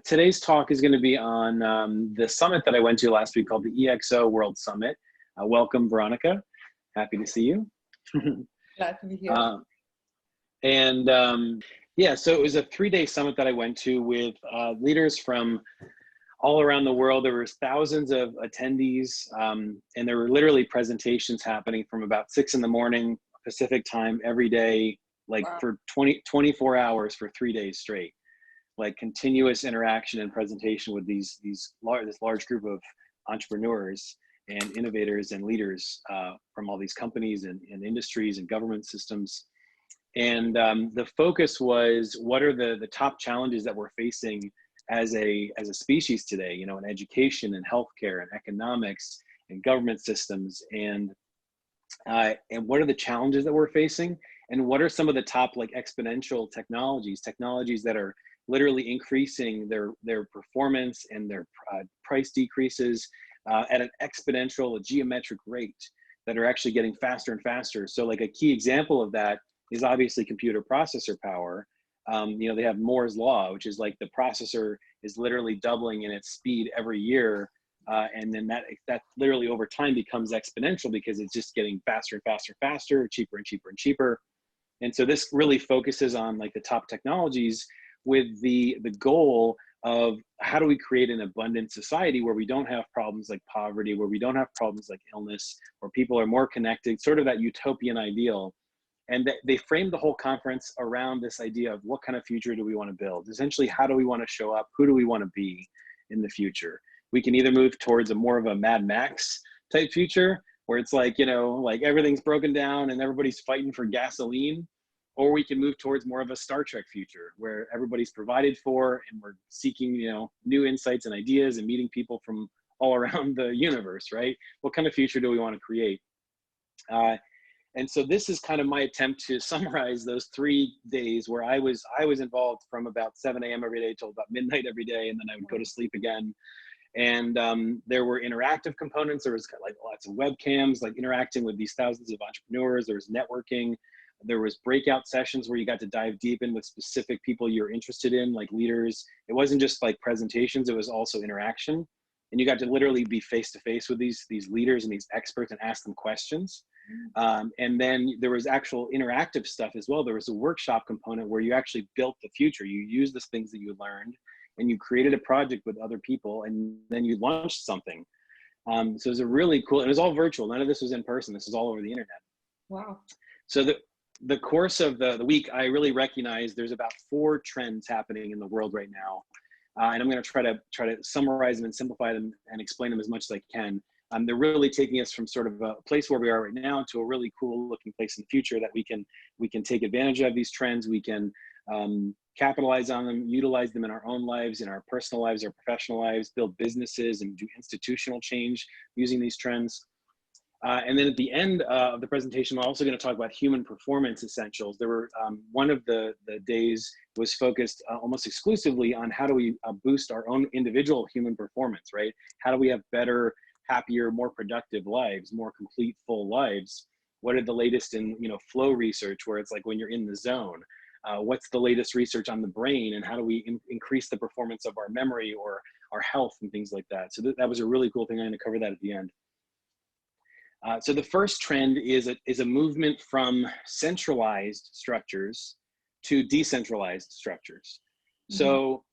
today's talk is going to be on the summit that I went to last week called the ExO World Summit. Welcome, Veronica. Happy to see you. Glad to be here. Yeah, so it was a 3-day summit that I went to with leaders from all around the world. There were thousands of attendees, and there were literally presentations happening from about 6 in the morning Pacific time every day, like Wow. for 24 hours for 3 days straight. Like continuous interaction and presentation with this large group of entrepreneurs and innovators and leaders from all these companies and industries and government systems. And the focus was, what are the top challenges that we're facing as a species today, you know, in education and healthcare and economics and government systems, and what are the challenges that we're facing, and what are some of the top like exponential technologies that are literally increasing their performance and their price decreases at an exponential, a geometric rate, that are actually getting faster and faster. So like a key example of that is obviously computer processor power. You know, they have Moore's law, which is like the processor is literally doubling in its speed every year. And then that literally over time becomes exponential because it's just getting faster and faster and faster, cheaper and cheaper and cheaper. And so this really focuses on like the top technologies with the goal of how do we create an abundant society where we don't have problems like poverty, where we don't have problems like illness, where people are more connected, sort of that utopian ideal. And they framed the whole conference around this idea of what kind of future do we want to build? Essentially, how do we want to show up? Who do we want to be in the future? We can either move towards a more of a Mad Max type future where it's like, you know, like everything's broken down and everybody's fighting for gasoline, or we can move towards more of a Star Trek future where everybody's provided for and we're seeking, you know, new insights and ideas and meeting people from all around the universe, right? What kind of future do we want to create? And so this is kind of my attempt to summarize those 3 days where I was involved from about 7 a.m. every day till about midnight every day, and then I would go to sleep again. And there were interactive components. There was like lots of webcams, like interacting with these thousands of entrepreneurs. There was networking. There was breakout sessions where you got to dive deep in with specific people you're interested in, like leaders. It wasn't just like presentations, it was also interaction. And you got to literally be face to face with these leaders and these experts and ask them questions. And then there was actual interactive stuff as well. There was a workshop component where you actually built the future. You used the things that you learned and you created a project with other people, and then you launched something. So it was a really cool, and it was all virtual. None of this was in person. This is all over the internet. Wow. So the course of the week, I really recognized there's about 4 trends happening in the world right now. And I'm going to try to summarize them and simplify them and explain them as much as I can. They're really taking us from sort of a place where we are right now to a really cool looking place in the future that we can take advantage of these trends. We can capitalize on them, utilize them in our own lives, in our personal lives, our professional lives, build businesses and do institutional change using these trends. And then at the end of the presentation, I'm also going to talk about human performance essentials. There were one of the days was focused almost exclusively on how do we boost our own individual human performance, right? How do we have better, happier, more productive lives, more complete, full lives? What are the latest in, you know, flow research, where it's like when you're in the zone? What's the latest research on the brain, and how do we increase the performance of our memory or our health and things like that? So that was a really cool thing. I'm going to cover that at the end. So the first trend is a movement from centralized structures to decentralized structures. Mm-hmm. So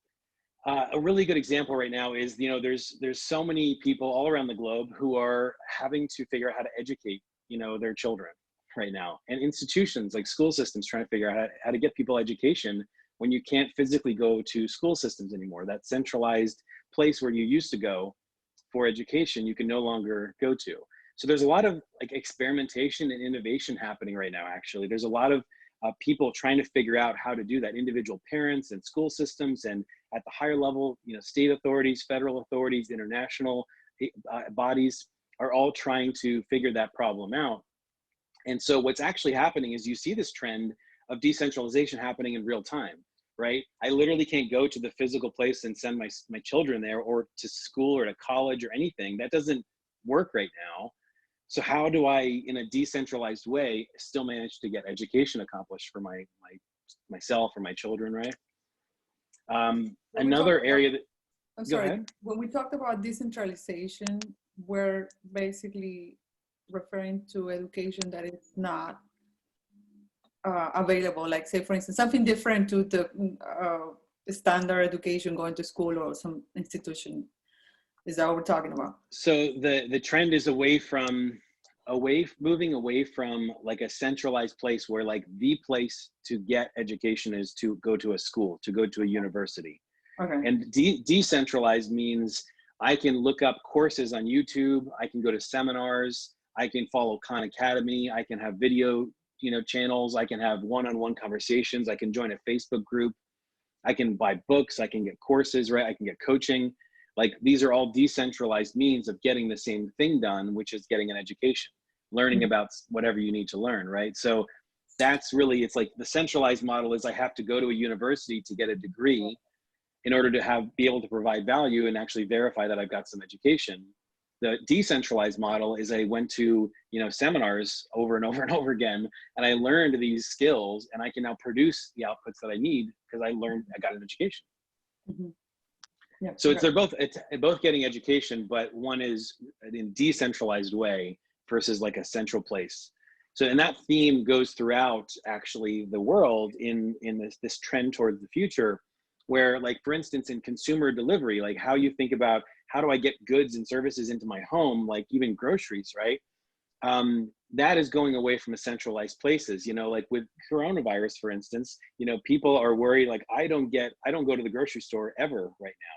a really good example right now is, you know, there's so many people all around the globe who are having to figure out how to educate, you know, their children right now, and institutions like school systems trying to figure out how to get people education when you can't physically go to school systems anymore. That centralized place where you used to go for education, you can no longer go to. So there's a lot of like experimentation and innovation happening right now. Actually, there's a lot of people trying to figure out how to do that. Individual parents and school systems, and at the higher level, you know, state authorities, federal authorities, international bodies are all trying to figure that problem out. And so what's actually happening is you see this trend of decentralization happening in real time, right? I literally can't go to the physical place and send my children there, or to school or to college or anything. That doesn't work right now. So how do I, in a decentralized way, still manage to get education accomplished for myself or my children, right? When we talk Another about, area that, I'm go sorry, ahead. when we talked about decentralization, we're basically referring to education that is not available, like say, for instance, something different to the standard education, going to school or some institution. Is that what we're talking about? So the trend is moving away from like a centralized place where like the place to get education is to go to a school, to go to a university. Okay. And decentralized means I can look up courses on YouTube, I can go to seminars, I can follow Khan Academy, I can have video, channels, I can have one-on-one conversations, I can join a Facebook group, I can buy books, I can get courses, right? I can get coaching. Like these are all decentralized means of getting the same thing done, which is getting an education, learning about whatever you need to learn, right? So that's really, it's like the centralized model is I have to go to a university to get a degree in order to be able to provide value and actually verify that I've got some education. The decentralized model is I went to, seminars over and over and over again, and I learned these skills, and I can now produce the outputs that I need because I got an education. Mm-hmm. Yeah, So they're both getting education, but one is in decentralized way versus like a central place. So, and that theme goes throughout actually the world in this trend towards the future, where like, for instance, in consumer delivery, like how you think about how do I get goods and services into my home, like even groceries, right? That is going away from centralized places, like with coronavirus, for instance, people are worried, like I don't go to the grocery store ever right now.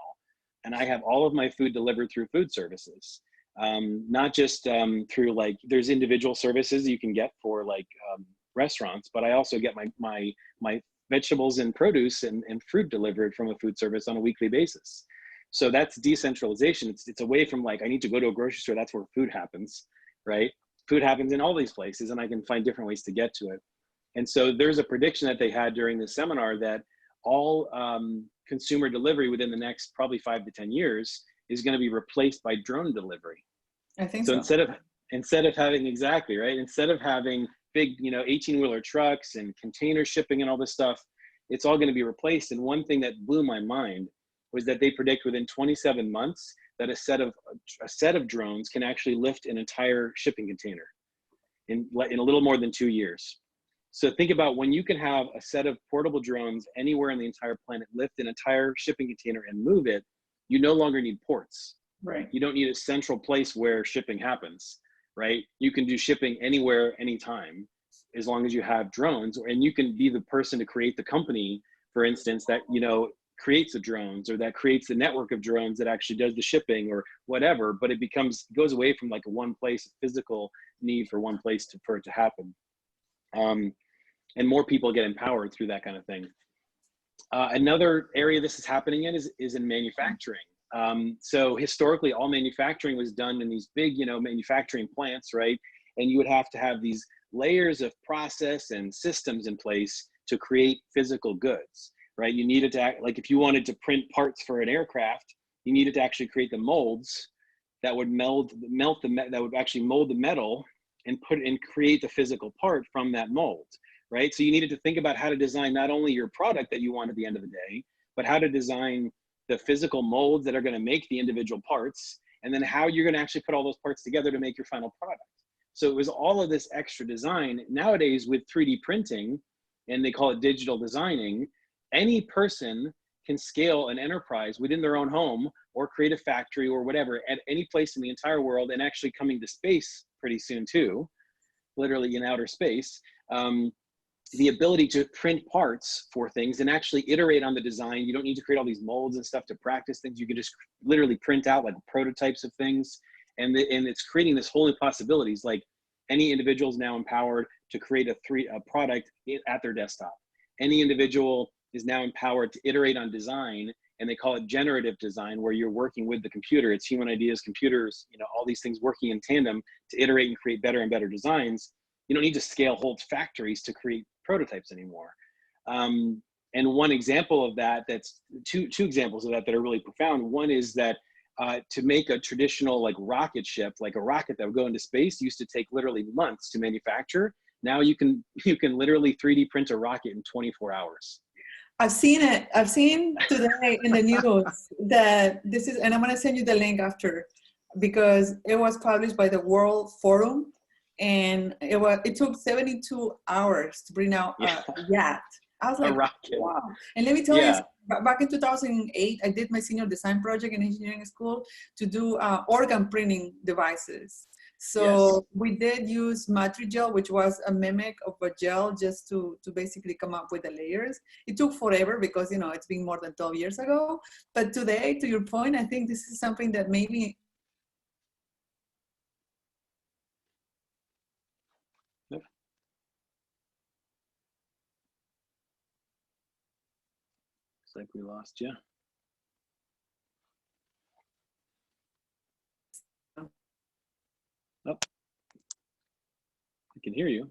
And I have all of my food delivered through food services, not just through like, there's individual services you can get for like restaurants, but I also get my vegetables and produce and fruit delivered from a food service on a weekly basis. So that's decentralization. It's away from like, I need to go to a grocery store, that's where food happens, right? Food happens in all these places, and I can find different ways to get to it. And so there's a prediction that they had during the seminar that all consumer delivery within the next probably 5 to 10 years is going to be replaced by drone delivery. I think so. so. Instead of having, exactly, right? Instead of having big, 18-wheeler trucks and container shipping and all this stuff, it's all going to be replaced. And one thing that blew my mind was that they predict within 27 months that a set of drones can actually lift an entire shipping container in a little more than 2 years. So think about when you can have a set of portable drones anywhere on the entire planet lift an entire shipping container and move it, you no longer need ports. Right. You don't need a central place where shipping happens, right? You can do shipping anywhere, anytime, as long as you have drones, and you can be the person to create the company, for instance, that, creates the drones or that creates the network of drones that actually does the shipping or whatever, but it goes away from like a one place physical need for one place for it to happen. And more people get empowered through that kind of thing. Another area this is happening in is in manufacturing. So historically, all manufacturing was done in these big, manufacturing plants, right? And you would have to have these layers of process and systems in place to create physical goods, right? You needed to like, if you wanted to print parts for an aircraft, you needed to actually create the molds that would that would actually mold the metal and create the physical part from that mold, right? So you needed to think about how to design not only your product that you want at the end of the day, but how to design the physical molds that are going to make the individual parts, and then how you're going to actually put all those parts together to make your final product. So it was all of this extra design. Nowadays with 3D printing, and they call it digital designing, any person can scale an enterprise within their own home or create a factory or whatever at any place in the entire world, and actually coming to space pretty soon too, literally in outer space. The ability to print parts for things and actually iterate on the design. You don't need to create all these molds and stuff to practice things. You can just literally print out like prototypes of things. And it's creating this whole new possibilities. Like any individual is now empowered to create a product at their desktop. Any individual is now empowered to iterate on design, and they call it generative design, where you're working with the computer. It's human ideas, computers, all these things working in tandem to iterate and create better and better designs. You don't need to scale whole factories to create prototypes anymore. And one example of that, that's two examples of that are really profound. One is that to make a traditional like rocket ship, like a rocket that would go into space, used to take literally months to manufacture. Now you can literally 3D print a rocket in 24 hours. I've seen it. I've seen today in the news that this is, and I'm going to send you the link after, because it was published by the World Forum, and it took 72 hours to bring out Yeah. a yacht. I was A like, rocket. wow. And let me tell you, Yeah. back in 2008, I did my senior design project in engineering school to do organ printing devices. So we did use Matrigel, which was a mimic of a gel, just to basically come up with the layers. It took forever because, you know, it's been more than 12 years ago. But today, to your point, I think this is something that maybe. Yep. Looks like we lost you. Oh, I can hear you.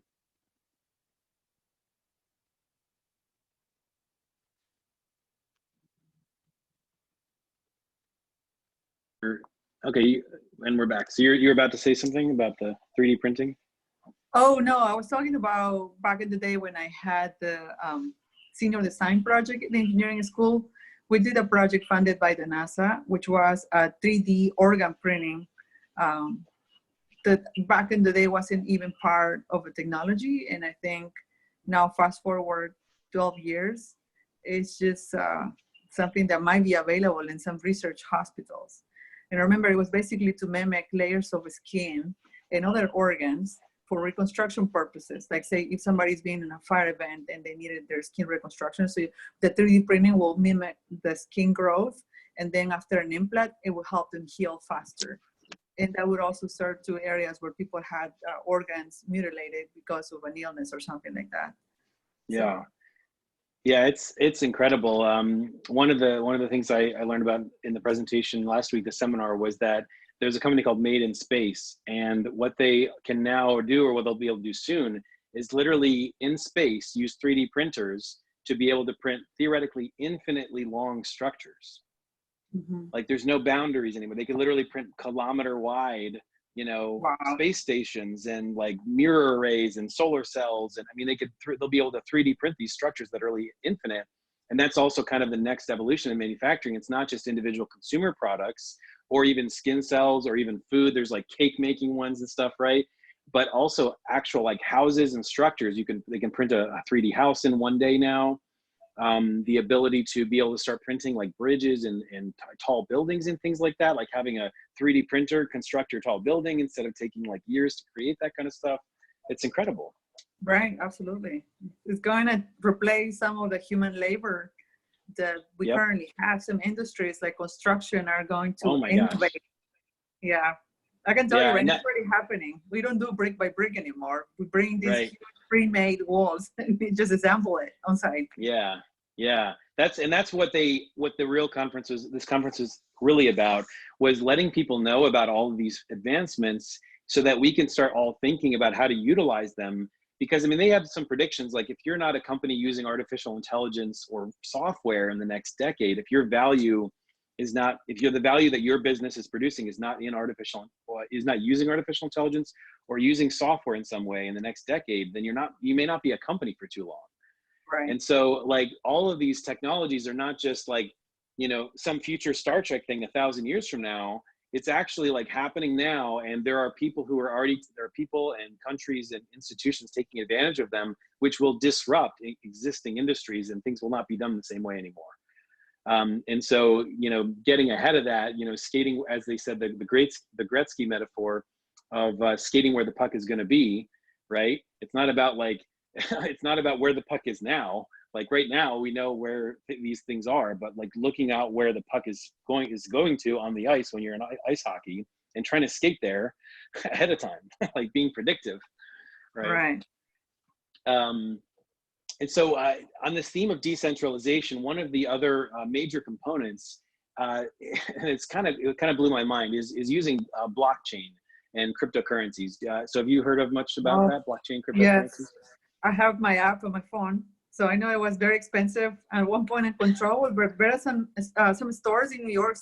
Okay, and we're back. So you're about to say something about the 3D printing? Oh, no, I was talking about back in the day when I had the senior design project in engineering school. We did a project funded by the NASA, which was a 3D organ printing that back in the day wasn't even part of the technology. And I think now, fast forward 12 years, it's just something that might be available in some research hospitals. And remember, it was basically to mimic layers of skin and other organs for reconstruction purposes. Like say, if somebody's been in a fire event and they needed their skin reconstruction, so the 3D printing will mimic the skin growth. And then after an implant, it will help them heal faster. And that would also serve to areas where people had organs mutilated because of an illness or something like that. Yeah. So. Yeah, it's incredible. One of the things I learned about in the presentation last week, the seminar, was that there's a company called Made in Space, and what they can now do, or what they'll be able to do soon, is literally in space use 3D printers to be able to print theoretically infinitely long structures. Mm-hmm. Like there's no boundaries anymore. They can literally print kilometer wide, you know, wow, space stations and like mirror arrays and solar cells. And I mean, they'll be able to 3D print these structures that are really infinite. And that's also kind of the next evolution in manufacturing. It's not just individual consumer products or even skin cells or even food. There's like cake making ones and stuff, right? But also actual like houses and structures. They can print a 3D house in one day now. The ability to be able to start printing like bridges and tall buildings and things like that, like having a 3D printer construct your tall building instead of taking like years to create that kind of stuff. It's incredible. Right, absolutely. It's going to replace some of the human labor that we currently have. Some industries like construction are going to innovate. Yeah, I can tell you right now, it's already happening. We don't do brick by brick anymore. We bring these huge pre-made walls and we just assemble it on site. Yeah. That's what the real conference was. This conference was really about, was letting people know about all of these advancements so that we can start all thinking about how to utilize them. Because I mean, they have some predictions, like if you're not a company using artificial intelligence or software in the next decade, if the value that your business is producing is not using artificial intelligence or using software in some way in the next decade, then you may not be a company for too long. Right. And so like all of these technologies are not just like, you know, some future Star Trek thing 1,000 years from now. It's actually like happening now. And there are people and countries and institutions taking advantage of them, which will disrupt existing industries, and things will not be done the same way anymore. And so, you know, getting ahead of that, you know, skating, as they said, the Gretzky metaphor of skating where the puck is going to be, right? It's not about like, it's not about where the puck is now. Like right now, we know where these things are, but like looking out where the puck is going to on the ice when you're in ice hockey, and trying to skate there ahead of time, like being predictive, right? And so on this theme of decentralization, one of the other major components, and it kind of blew my mind, is using blockchain and cryptocurrencies. So have you heard of much about that, blockchain, cryptocurrencies? Yes, I have my app on my phone. So I know it was very expensive at one point in control, but there are some stores in New York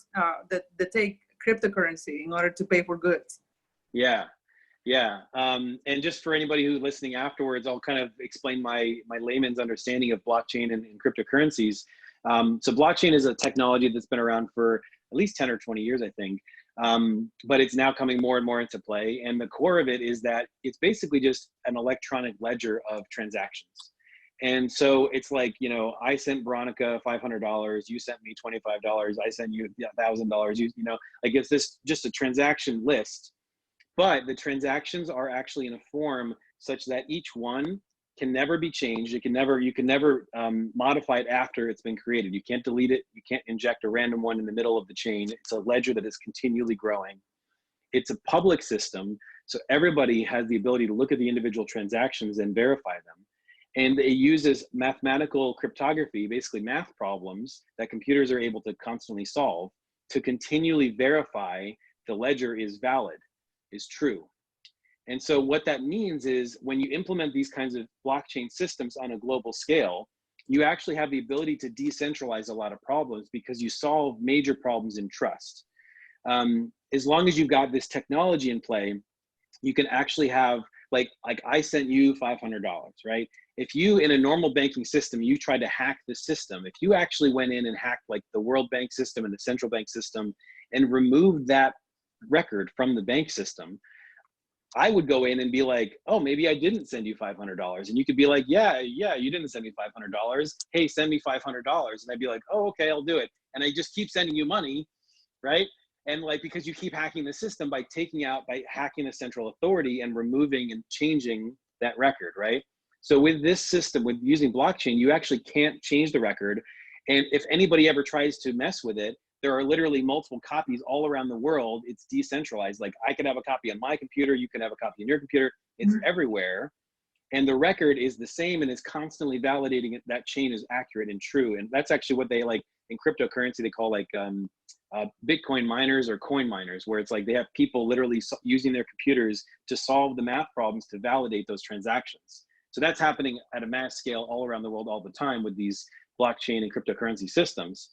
that take cryptocurrency in order to pay for goods. Yeah, Yeah, and just for anybody who's listening afterwards, I'll kind of explain my layman's understanding of blockchain and cryptocurrencies. So blockchain is a technology that's been around for at least 10 or 20 years, I think, but it's now coming more and more into play. And the core of it is that it's basically just an electronic ledger of transactions. And so it's like, you know, I sent Veronica $500, you sent me $25, I sent you $1,000, you know, like it's this just a transaction list. But the transactions are actually in a form such that each one can never be changed. You can never modify it after it's been created. You can't delete it. You can't inject a random one in the middle of the chain. It's a ledger that is continually growing. It's a public system, so everybody has the ability to look at the individual transactions and verify them. And it uses mathematical cryptography, basically math problems that computers are able to constantly solve to continually verify the ledger is valid, is true. And so what that means is when you implement these kinds of blockchain systems on a global scale, you actually have the ability to decentralize a lot of problems because you solve major problems in trust. As long as you've got this technology in play, you can actually have, like I sent you $500, right? If you, in a normal banking system, you tried to hack the system, if you actually went in and hacked like the World Bank system and the central bank system and removed that record from the bank system, I would go in and be like, oh, maybe I didn't send you $500. And you could be like, yeah, you didn't send me $500. Hey, send me $500. And I'd be like, oh, okay, I'll do it. And I just keep sending you money, right? And like, because you keep hacking the system by hacking a central authority and removing and changing that record, right? So with this system, with using blockchain, you actually can't change the record. And if anybody ever tries to mess with it, there are literally multiple copies all around the world. It's decentralized. Like I could have a copy on my computer, you can have a copy on your computer. It's everywhere. And the record is the same and it's constantly validating it, that chain is accurate and true. And that's actually what they like in cryptocurrency, they call like Bitcoin miners or coin miners, where it's like they have people literally using their computers to solve the math problems to validate those transactions. So that's happening at a mass scale all around the world all the time with these blockchain and cryptocurrency systems.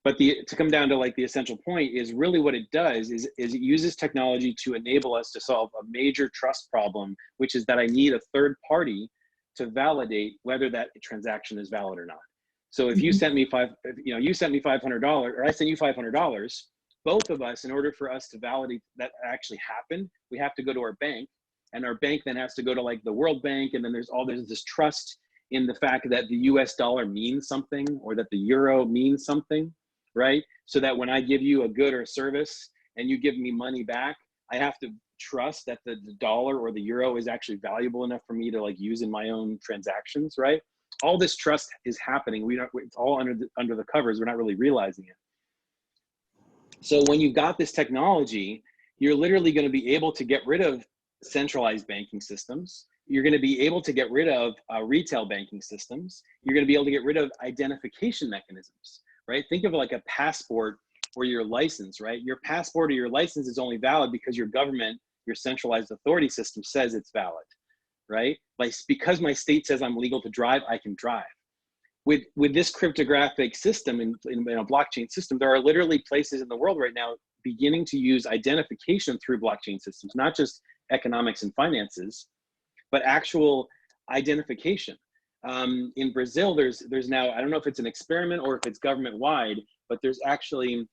But to come down to like the essential point is really what it does is it uses technology to enable us to solve a major trust problem, which is that I need a third party to validate whether that transaction is valid or not. So if you sent me $500 or I sent you $500, both of us, in order for us to validate that actually happened, we have to go to our bank, and our bank then has to go to like the World Bank, and then there's this trust in the fact that the US dollar means something or that the euro means something, right? So that when I give you a good or a service and you give me money back, I have to trust that the dollar or the euro is actually valuable enough for me to like use in my own transactions, right? All this trust is happening. It's all under the covers. We're not really realizing it. So when you've got this technology, you're literally going to be able to get rid of centralized banking systems. You're going to be able to get rid of retail banking systems. You're going to be able to get rid of identification mechanisms, right? Think of like a passport or your license, right? Your passport or your license is only valid because your government, your centralized authority system says it's valid, right? Like because my state says I'm legal to drive, I can drive. With this cryptographic system in a blockchain system, there are literally places in the world right now beginning to use identification through blockchain systems, not just economics and finances, but actual identification. In Brazil, there's now, I don't know if it's an experiment or if it's government wide, but there's actually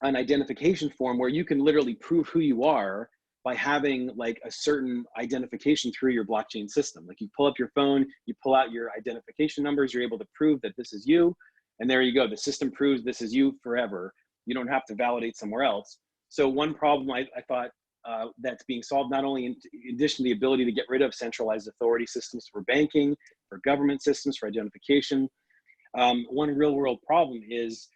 an identification form where you can literally prove who you are by having like a certain identification through your blockchain system. Like you pull up your phone, you pull out your identification numbers, you're able to prove that this is you. And there you go, the system proves this is you forever. You don't have to validate somewhere else. So one problem I thought that's being solved, not only in addition to the ability to get rid of centralized authority systems for banking, for government systems, for identification, one real world problem is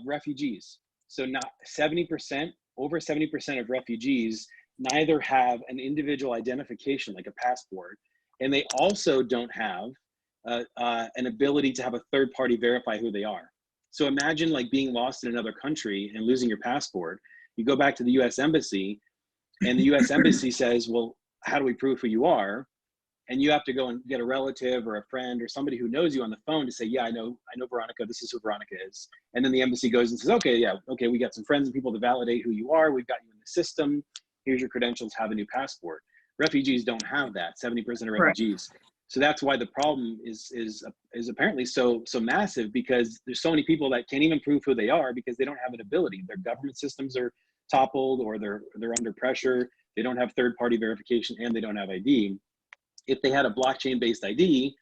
refugees. So not 70%, over 70% of refugees neither have an individual identification like a passport, and they also don't have an ability to have a third party verify who they are. So imagine like being lost in another country and losing your passport. You go back to the US Embassy and the US Embassy says, well, how do we prove who you are? And you have to go and get a relative or a friend or somebody who knows you on the phone to say, yeah, I know Veronica, this is who Veronica is. And then the embassy goes and says, okay, yeah, okay, we got some friends and people to validate who you are. We've got you in the system. Here's your credentials, have a new passport. Refugees don't have that. 70% of Right. refugees. So that's why the problem is apparently so massive, because there's so many people that can't even prove who they are because they don't have an ability. Their government systems are toppled, or they're under pressure. They don't have third-party verification, and they don't have ID. If they had a blockchain-based ID,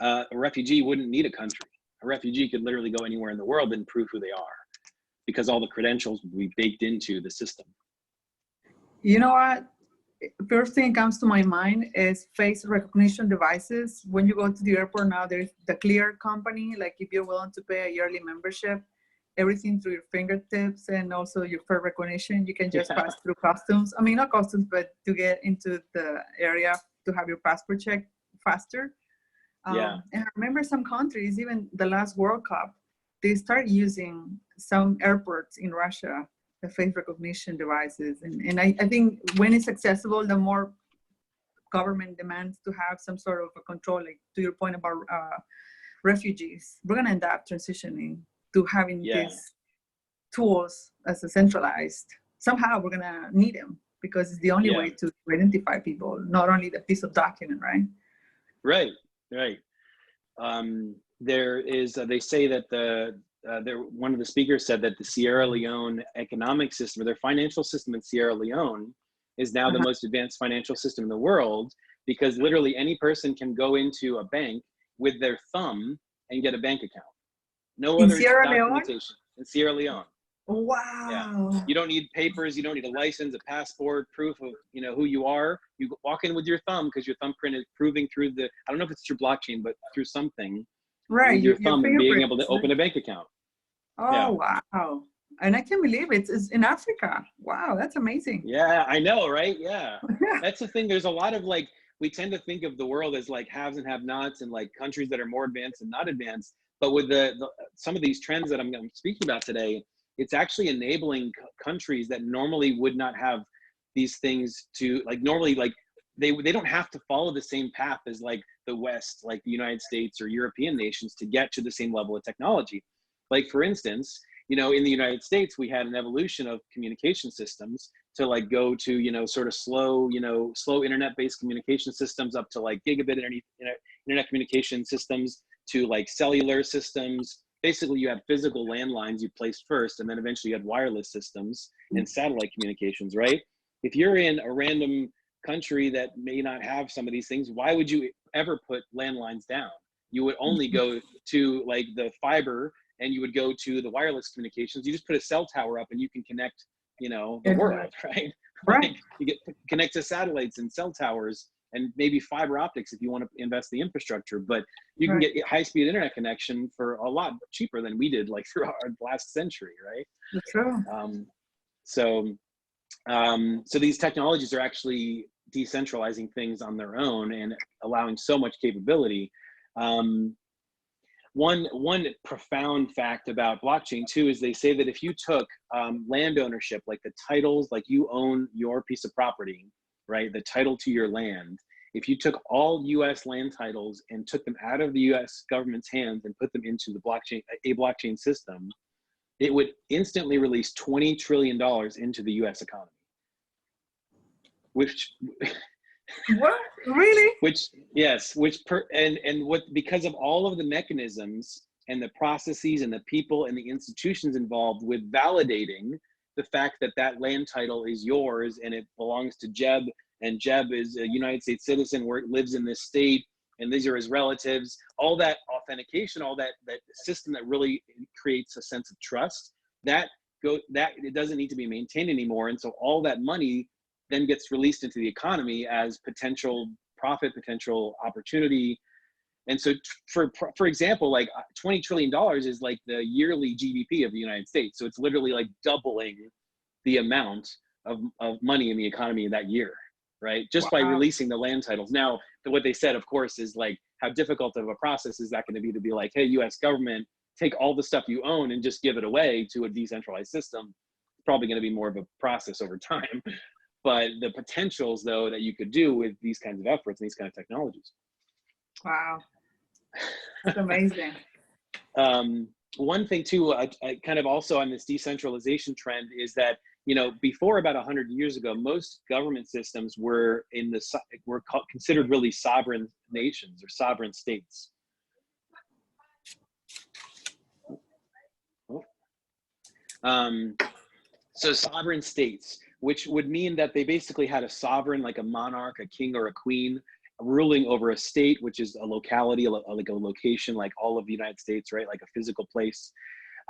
a refugee wouldn't need a country. A refugee could literally go anywhere in the world and prove who they are, because all the credentials would be baked into the system. You know what? First thing comes to my mind is face recognition devices. When you go to the airport now, there's the Clear company. Like if you're willing to pay a yearly membership, everything through your fingertips and also your face recognition, you can just pass through customs. I mean, not customs, but to get into the area to have your passport checked faster. And I remember some countries, even the last World Cup, they start using some airports in Russia, the face recognition devices. And I think when it's accessible, the more government demands to have some sort of a control, like to your point about refugees, we're gonna end up transitioning to having these tools as a centralized. Somehow we're gonna need them because it's the only way to identify people, not only the piece of document, right? Right. There is, they say that one of the speakers said that the Sierra Leone economic system, or their financial system in Sierra Leone, is now the most advanced financial system in the world, because literally any person can go into a bank with their thumb and get a bank account. No other documentation. In Sierra Leone. Wow. Yeah. You don't need papers. You don't need a license, a passport, proof of who you are. You walk in with your thumb, because your thumbprint is proving through I don't know if it's through blockchain, but through something. Right. With your thumb and being able to open a bank account. Oh, wow. And I can't believe it's in Africa. Wow, that's amazing. Yeah, I know, right? Yeah. That's the thing. There's a lot of we tend to think of the world as haves and have-nots, and countries that are more advanced and not advanced. But with some of these trends that I'm speaking about today, it's actually enabling countries that normally would not have these things to normally they don't have to follow the same path as the West, like the United States or European nations, to get to the same level of technology. For instance, in the United States, we had an evolution of communication systems to go to, sort of slow internet-based communication systems, up to gigabit internet communication systems, to cellular systems. Basically, you had physical landlines you placed first, and then eventually you had wireless systems and satellite communications, right? If you're in a random country that may not have some of these things, why would you ever put landlines down? You would only go to the fiber, and you would go to the wireless communications. You just put a cell tower up and you can connect, the world, right? Right. You connect to satellites and cell towers, and maybe fiber optics if you want to invest the infrastructure, but you can get high-speed internet connection for a lot cheaper than we did through our last century, right? That's true. So these technologies are actually decentralizing things on their own and allowing so much capability. One profound fact about blockchain too is they say that if you took land ownership, the titles, you own your piece of property, right? The title to your land. If you took all U.S. land titles and took them out of the U.S. government's hands and put them into a blockchain system, it would instantly release $20 trillion into the U.S. economy. Which what, really? Because of all of the mechanisms and the processes and the people and the institutions involved with validating the fact that that land title is yours and it belongs to Jeb, and Jeb is a United States citizen where it lives in this state, and these are his relatives, all that authentication, all that system that really creates a sense of trust, that it doesn't need to be maintained anymore. And so all that money then gets released into the economy as potential profit, potential opportunity. And so for example, $20 trillion is the yearly GDP of the United States. So it's literally doubling the amount of money in the economy that year, right? Just by releasing the land titles. Now, what they said, of course, is how difficult of a process is that going to be to be hey, US government, take all the stuff you own and just give it away to a decentralized system. It's probably going to be more of a process over time. But the potentials, though, that you could do with these kinds of efforts and these kind of technologies. Wow. That's amazing. One thing, too, I kind of also on this decentralization trend is that, you know, before about 100 years ago, most government systems were considered really sovereign nations or sovereign states. So sovereign states, which would mean that they basically had a sovereign, like a monarch, a king or a queen, ruling over a state, which is a locality, like a location, like all of the United States, right? Like a physical place.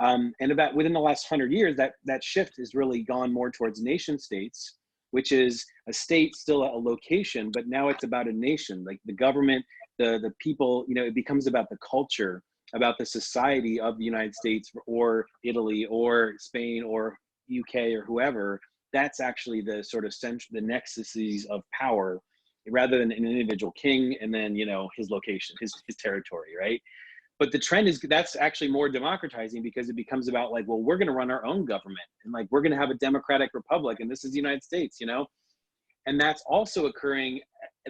And about within the last 100 years, that shift has really gone more towards nation states, which is a state still a location, but now it's about a nation, like the government, the people, you know, it becomes about the culture, about the society of the United States or Italy or Spain or UK or whoever. That's actually the sort of the nexuses of power, rather than an individual king and then, you know, his location, his territory, right? But the trend is that's actually more democratizing, because it becomes about like, well, we're going to run our own government, and like we're going to have a democratic republic, and this is the United States, you know. And that's also occurring,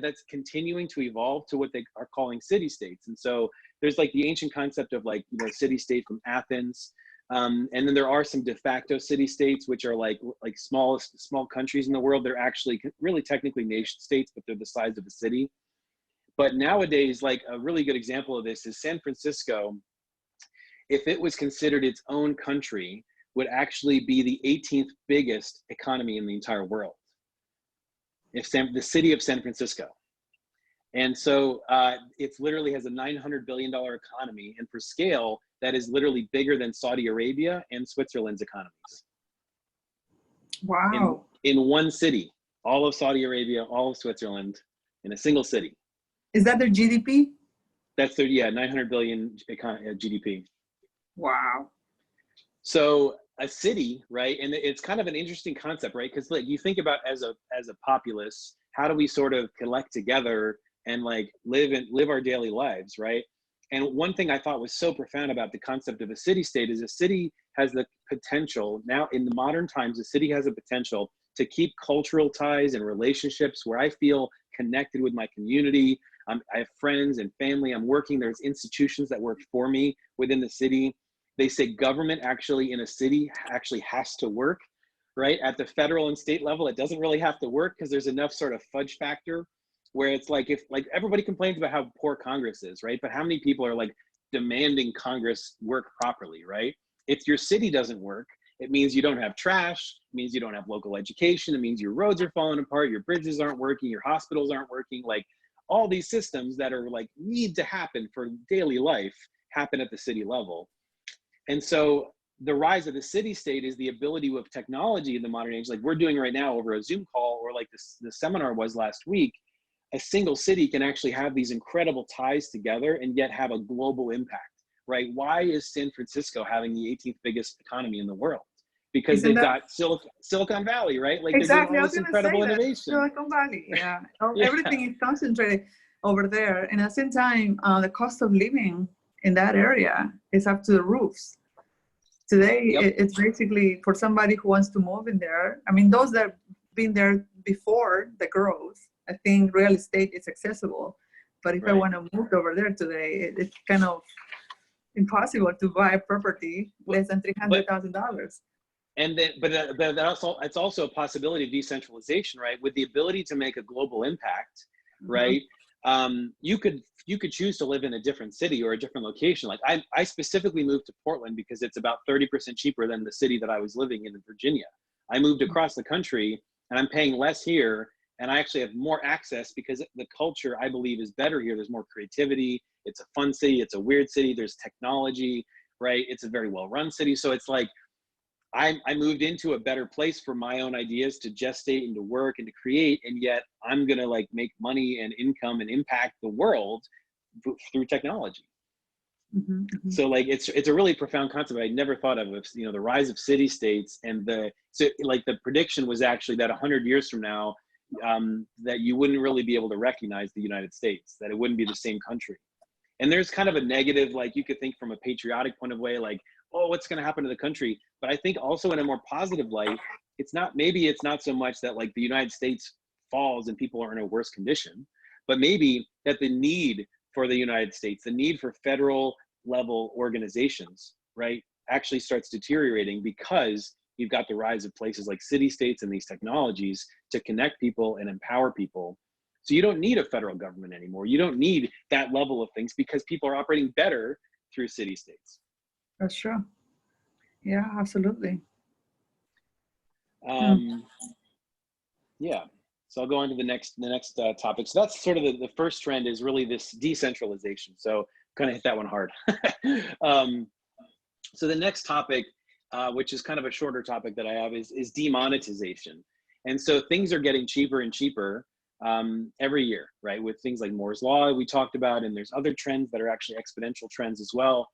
that's continuing to evolve to what they are calling city states. And so there's like the ancient concept of like, you know, city state from Athens. And then there are some de facto city states, which are like small countries in the world. They're actually really technically nation states, but they're the size of a city. But nowadays, like a really good example of this is San Francisco. If it was considered its own country, would actually be the 18th biggest economy in the entire world. The city of San Francisco. And so it's literally has a $900 billion economy. And for scale, that is literally bigger than Saudi Arabia and Switzerland's economies. Wow. In one city, all of Saudi Arabia, all of Switzerland, in a single city. Is that their GDP? That's their, yeah, 900 billion GDP. Wow. So a city, right? And it's kind of an interesting concept, right? Because like you think about as a populace, how do we sort of collect together and like live our daily lives, right? And one thing I thought was so profound about the concept of a city state is a city has the potential, now in the modern times, a city has a potential to keep cultural ties and relationships where I feel connected with my community. I have friends and family. I'm working, there's institutions that work for me within the city. They say government actually in a city actually has to work, right? At the federal and state level, it doesn't really have to work because there's enough sort of fudge factor where it's like, if like everybody complains about how poor Congress is, right? But how many people are like demanding Congress work properly, right? If your city doesn't work, it means you don't have trash, it means you don't have local education, it means your roads are falling apart, your bridges aren't working, your hospitals aren't working, like all these systems that are like need to happen for daily life happen at the city level. And so the rise of the city state is the ability with technology in the modern age, like we're doing right now over a Zoom call, or like the seminar was last week. A single city can actually have these incredible ties together and yet have a global impact, right? Why is San Francisco having the 18th biggest economy in the world? Because they've got Silicon Valley, right? Like exactly, they're doing all this incredible innovation. Silicon Valley, yeah. Yeah. Everything is concentrated over there. And at the same time, the cost of living in that area is up to the roofs. Today, Yep. It's basically for somebody who wants to move in there. I mean, those that have been there before the growth, I think real estate is accessible. But if I want to move over there today, it's kind of impossible to buy a property less than $300,000. And then, but it's also a possibility of decentralization, right? With the ability to make a global impact, right? You could choose to live in a different city or a different location. Like I specifically moved to Portland because it's about 30% cheaper than the city that I was living in Virginia. I moved across the country and I'm paying less here, and I actually have more access because the culture, I believe, is better here. There's more creativity. It's a fun city. It's a weird city. There's technology, right? It's a very well-run city. So it's like, I moved into a better place for my own ideas to gestate and to work and to create, and yet I'm gonna like make money and income and impact the world through technology. So like it's a really profound concept I never thought of, you know, the rise of city states. And so like the prediction was actually that 100 years from now, that you wouldn't really be able to recognize the United States, that it wouldn't be the same country. And there's kind of a negative, like you could think from a patriotic point of view, like, oh, what's going to happen to the country? But I think also in a more positive light, maybe it's not so much that like the United States falls and people are in a worse condition, but maybe that the need for the United States, the need for federal level organizations, right, actually starts deteriorating because you've got the rise of places like city-states and these technologies to connect people and empower people. So you don't need a federal government anymore. You don't need that level of things because people are operating better through city-states. That's true. Yeah, absolutely. Yeah. So I'll go on to the next topic. So that's sort of the first trend, is really this decentralization. So kind of hit that one hard. So the next topic, which is kind of a shorter topic that I have, is demonetization. And so things are getting cheaper and cheaper every year, right? With things like Moore's Law we talked about, and there's other trends that are actually exponential trends as well.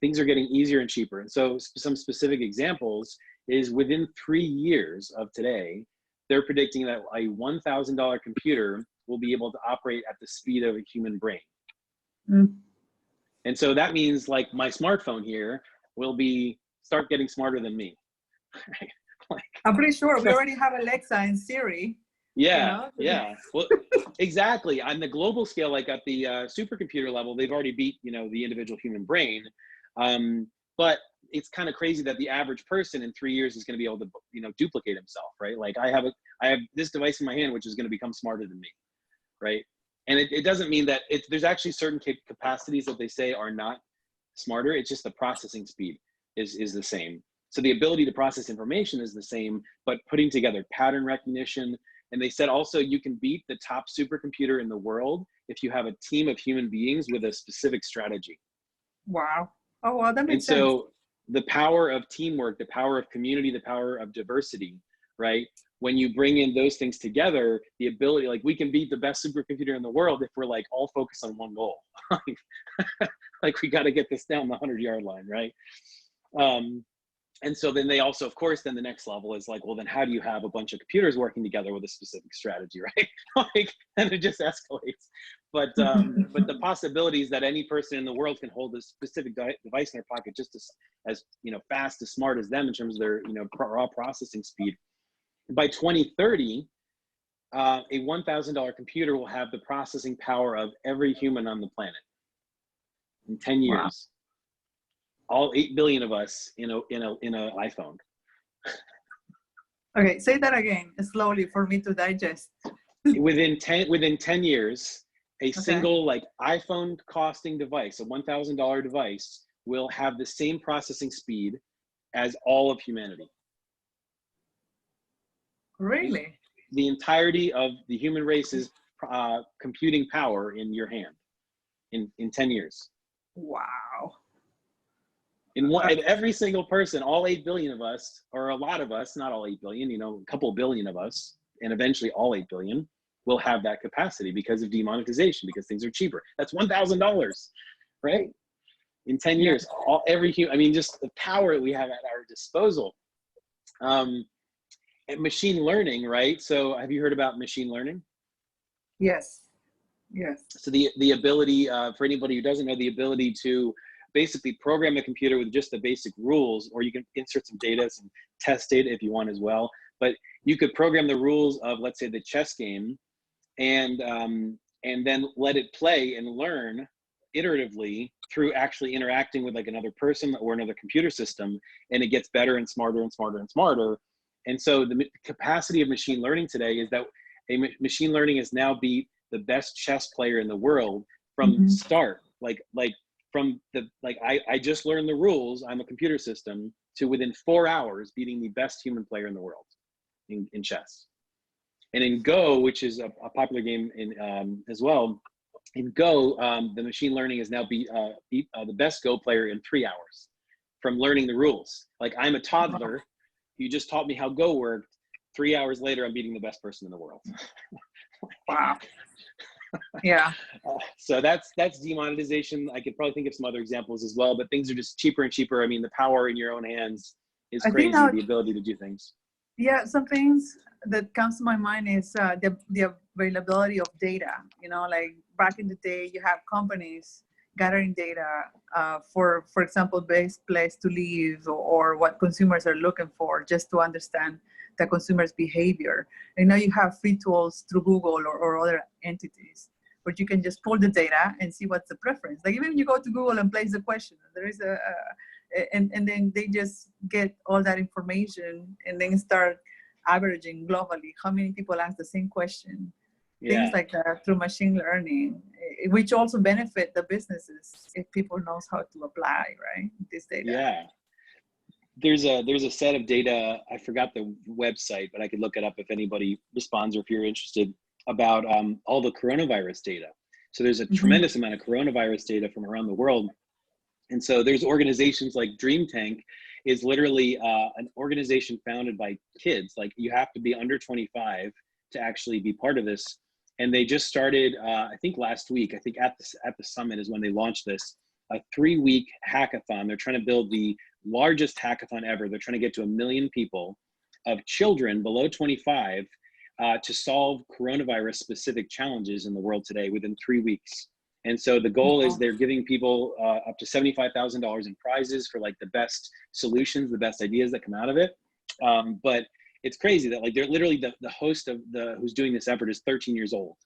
Things are getting easier and cheaper. And so some specific examples is within 3 years of today, they're predicting that a $1,000 computer will be able to operate at the speed of a human brain. And so that means like my smartphone here will start getting smarter than me. Right? Like, I'm pretty sure we already have Alexa and Siri. Yeah, you know? Yeah. Well, exactly. On the global scale, like at the supercomputer level, they've already beat, you know, the individual human brain. But it's kind of crazy that the average person in 3 years is going to be able to, you know, duplicate himself, right? Like I have this device in my hand, which is going to become smarter than me, right? And it doesn't mean that there's actually certain capacities that they say are not smarter. It's just the processing speed is the same. So the ability to process information is the same, but putting together pattern recognition. And they said also you can beat the top supercomputer in the world if you have a team of human beings with a specific strategy. Wow. Oh, well, that makes sense. And so the power of teamwork, the power of community, the power of diversity, right? When you bring in those things together, the ability, like we can beat the best supercomputer in the world if we're like all focused on one goal. Like we got to get this down the 100-yard line, right? And so then they also, of course, then the next level is like, well, then how do you have a bunch of computers working together with a specific strategy, right? Like, and it just escalates. But the possibilities that any person in the world can hold a specific device in their pocket just as you know, fast, as smart as them in terms of their, you know, raw processing speed. By 2030, a $1,000 computer will have the processing power of every human on the planet in 10 years. Wow. All 8 billion of us in a iPhone. Okay, say that again slowly for me to digest. Within 10 years, a single like iPhone costing device, a $1,000 device, will have the same processing speed as all of humanity. Really? The entirety of the human race's computing power in your hand in 10 years. Wow. In every single person, all 8 billion of us, or a lot of us, not all 8 billion, you know, a couple billion of us, and eventually all 8 billion will have that capacity because of demonetization, because things are cheaper. That's $1,000, right? In 10 years, I mean, just the power that we have at our disposal. And machine learning, right? So have you heard about machine learning? Yes. Yes. So the ability, for anybody who doesn't know, the ability to basically program a computer with just the basic rules, or you can insert some data, some test data if you want as well. But you could program the rules of, let's say, the chess game, and then let it play and learn iteratively through actually interacting with like another person or another computer system, and it gets better and smarter and smarter and smarter. And so the capacity of machine learning today is that machine learning has now beat the best chess player in the world from start. I just learned the rules, I'm a computer system, to within 4 hours beating the best human player in the world in chess. And in Go, which is a popular game as well, in Go, the machine learning has now beat the best Go player in 3 hours from learning the rules. Like, I'm a toddler, you just taught me how Go worked. 3 hours later, I'm beating the best person in the world. Wow. Yeah. So that's demonetization. I could probably think of some other examples as well, but things are just cheaper and cheaper. I mean, the power in your own hands is crazy, the ability to do things. Yeah, some things that comes to my mind is the availability of data. You know, like back in the day, you have companies gathering data for example, best place to live, or what consumers are looking for, just to understand the consumer's behavior. And now you have free tools through Google or other entities, where you can just pull the data and see what's the preference. Like even when you go to Google and place the question, there is And then they just get all that information and then start averaging globally how many people ask the same question. Things Yeah. like that through machine learning, which also benefit the businesses if people knows how to apply, right, this data. Yeah. There's a set of data, I forgot the website, but I could look it up if anybody responds or if you're interested, about all the coronavirus data. So there's a tremendous amount of coronavirus data from around the world. And so there's organizations like Dream Tank is literally an organization founded by kids. Like, you have to be under 25 to actually be part of this. And they just started, I think last week, I think at the summit is when they launched this, a 3-week hackathon. They're trying to build the largest hackathon ever. They're trying to get to 1 million people of children below 25 to solve coronavirus specific challenges in the world today within 3 weeks. And so the goal is they're giving people up to $75,000 in prizes for like the best solutions, the best ideas that come out of it. But it's crazy that like they're literally the host of who's doing this effort is 13 years old,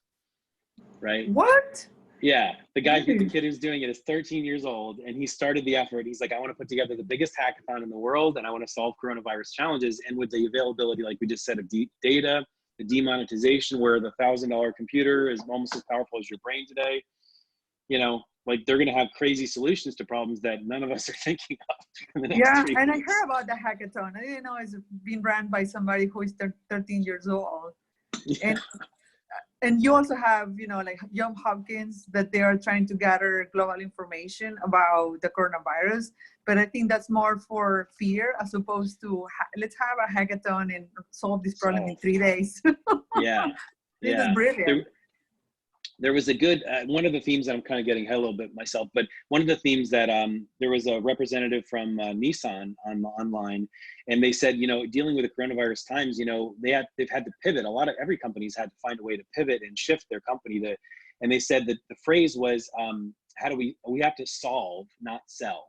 right? What? Yeah, the kid who's doing it is 13 years old, and he started the effort. He's like, I want to put together the biggest hackathon in the world, and I want to solve coronavirus challenges. And with the availability, like we just said, of data, the demonetization, where the $1,000 computer is almost as powerful as your brain today, you know, like they're going to have crazy solutions to problems that none of us are thinking of in the next 3 and weeks. I heard about the hackathon. I didn't know it's being run by somebody who is 13 years old. Yeah. And you also have, you know, like Johns Hopkins, that they are trying to gather global information about the coronavirus. But I think that's more for fear as opposed to let's have a hackathon and solve this problem in 3 days. Yeah. This is brilliant. There was a good, one of the themes that I'm kind of getting ahead a little bit myself, but one of the themes that there was a representative from Nissan online, and they said, you know, dealing with the coronavirus times, you know, they've had to pivot. Every company's had to find a way to pivot and shift their company to, and they said that the phrase was, we have to solve, not sell.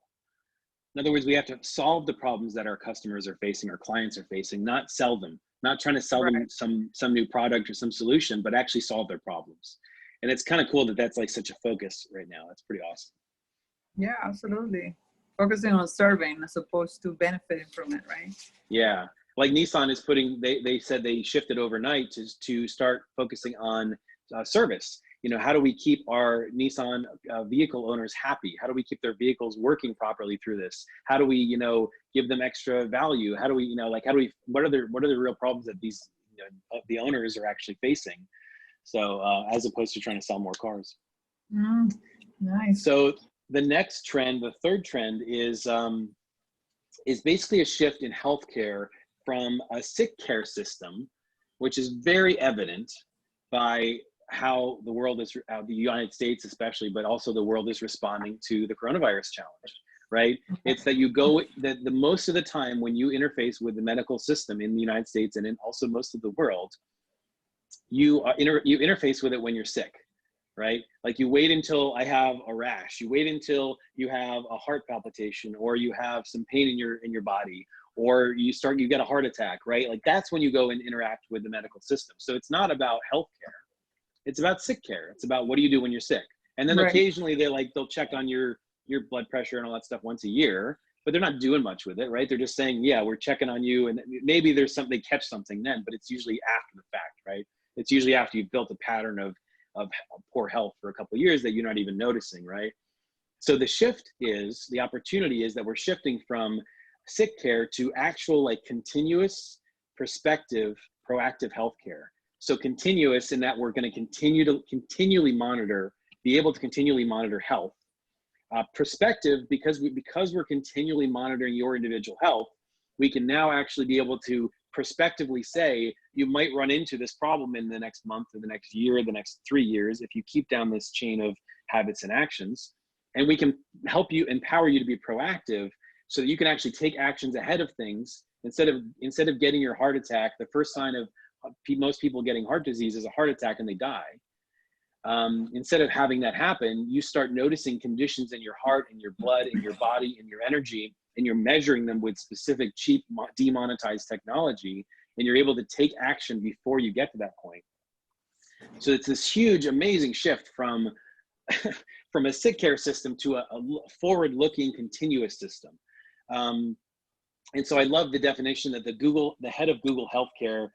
In other words, we have to solve the problems that our customers are facing, our clients are facing, not sell them, not trying to sell them some new product or some solution, but actually solve their problems. And it's kind of cool that that's like such a focus right now. That's pretty awesome. Yeah, absolutely. Focusing on serving as opposed to benefiting from it, right? Yeah. Like Nissan is they said they shifted overnight to start focusing on service. You know, how do we keep our Nissan vehicle owners happy? How do we keep their vehicles working properly through this? How do we, you know, give them extra value? How do we, you know, like, what are the real problems that these, you know, the owners are actually facing? So as opposed to trying to sell more cars. Nice. So the next trend, the third trend is basically a shift in healthcare from a sick care system, which is very evident by how the world is, the United States especially, but also the world is responding to the coronavirus challenge, right? It's that the most of the time when you interface with the medical system in the United States and in also most of the world, you interface with it when you're sick, right? Like you wait until I have a rash, you wait until you have a heart palpitation, or you have some pain in your body, or you get a heart attack, right? Like that's when you go and interact with the medical system. So it's not about healthcare, it's about sick care. It's about what do you do when you're sick? And then occasionally they'll check on your blood pressure and all that stuff once a year, but they're not doing much with it, right? They're just saying, yeah, we're checking on you, and maybe there's something, they catch something then, but it's usually after the fact, right? It's usually after you've built a pattern of poor health for a couple of years that you're not even noticing, right? So the opportunity is that we're shifting from sick care to actual like continuous prospective, proactive healthcare. So continuous in that we're going to continually be able to continually monitor health. Prospective, because we're continually monitoring your individual health, we can now actually be able to prospectively say, you might run into this problem in the next month or the next year or the next 3 years if you keep down this chain of habits and actions. And we can help you, empower you to be proactive so that you can actually take actions ahead of things. Instead of getting your heart attack, the first sign of most people getting heart disease is a heart attack and they die. Instead of having that happen, you start noticing conditions in your heart, in your blood, in your body, in your energy, and you're measuring them with specific cheap demonetized technology, and you're able to take action before you get to that point. So it's this huge, amazing shift from a sick care system to a forward-looking continuous system. And so I love the definition that the head of Google Healthcare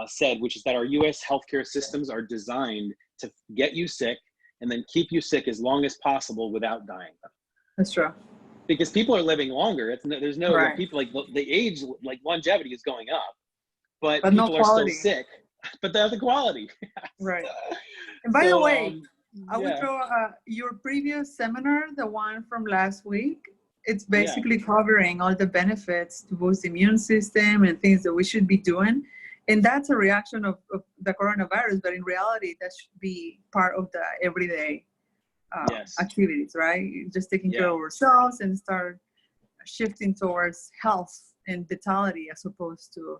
said, which is that our US healthcare systems are designed to get you sick and then keep you sick as long as possible without dying. That's true. Because people are living longer. There's no Right. people, like the age, like longevity is going up, but no people are still quality. sick, but they're the quality. Right. And by the So, way, I would yeah. throw your previous seminar, the one from last week, it's basically covering all the benefits to boost the immune system and things that we should be doing. And that's a reaction of the coronavirus, but in reality, that should be part of the everyday activities, right? Just taking care of ourselves and start shifting towards health and vitality as opposed to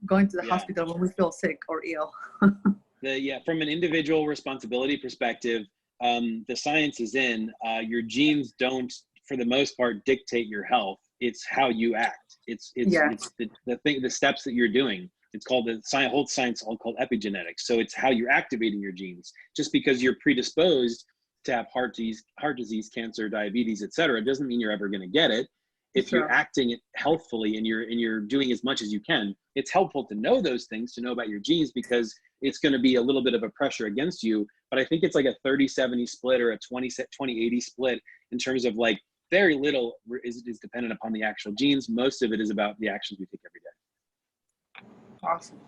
going to the hospital when we feel sick or ill. From an individual responsibility perspective, the science is in. Your genes don't, for the most part, dictate your health. It's how you act. It's the steps that you're doing. It's called whole science called epigenetics. So it's how you're activating your genes. Just because you're predisposed to have heart disease, cancer, diabetes, etc., doesn't mean you're ever going to get it. If you're acting it healthfully and you're doing as much as you can, it's helpful to know those things, to know about your genes, because it's going to be a little bit of a pressure against you. But I think it's like a 30-70 split or a 20-80 split in terms of like very little is dependent upon the actual genes. Most of it is about the actions we take every day. Awesome.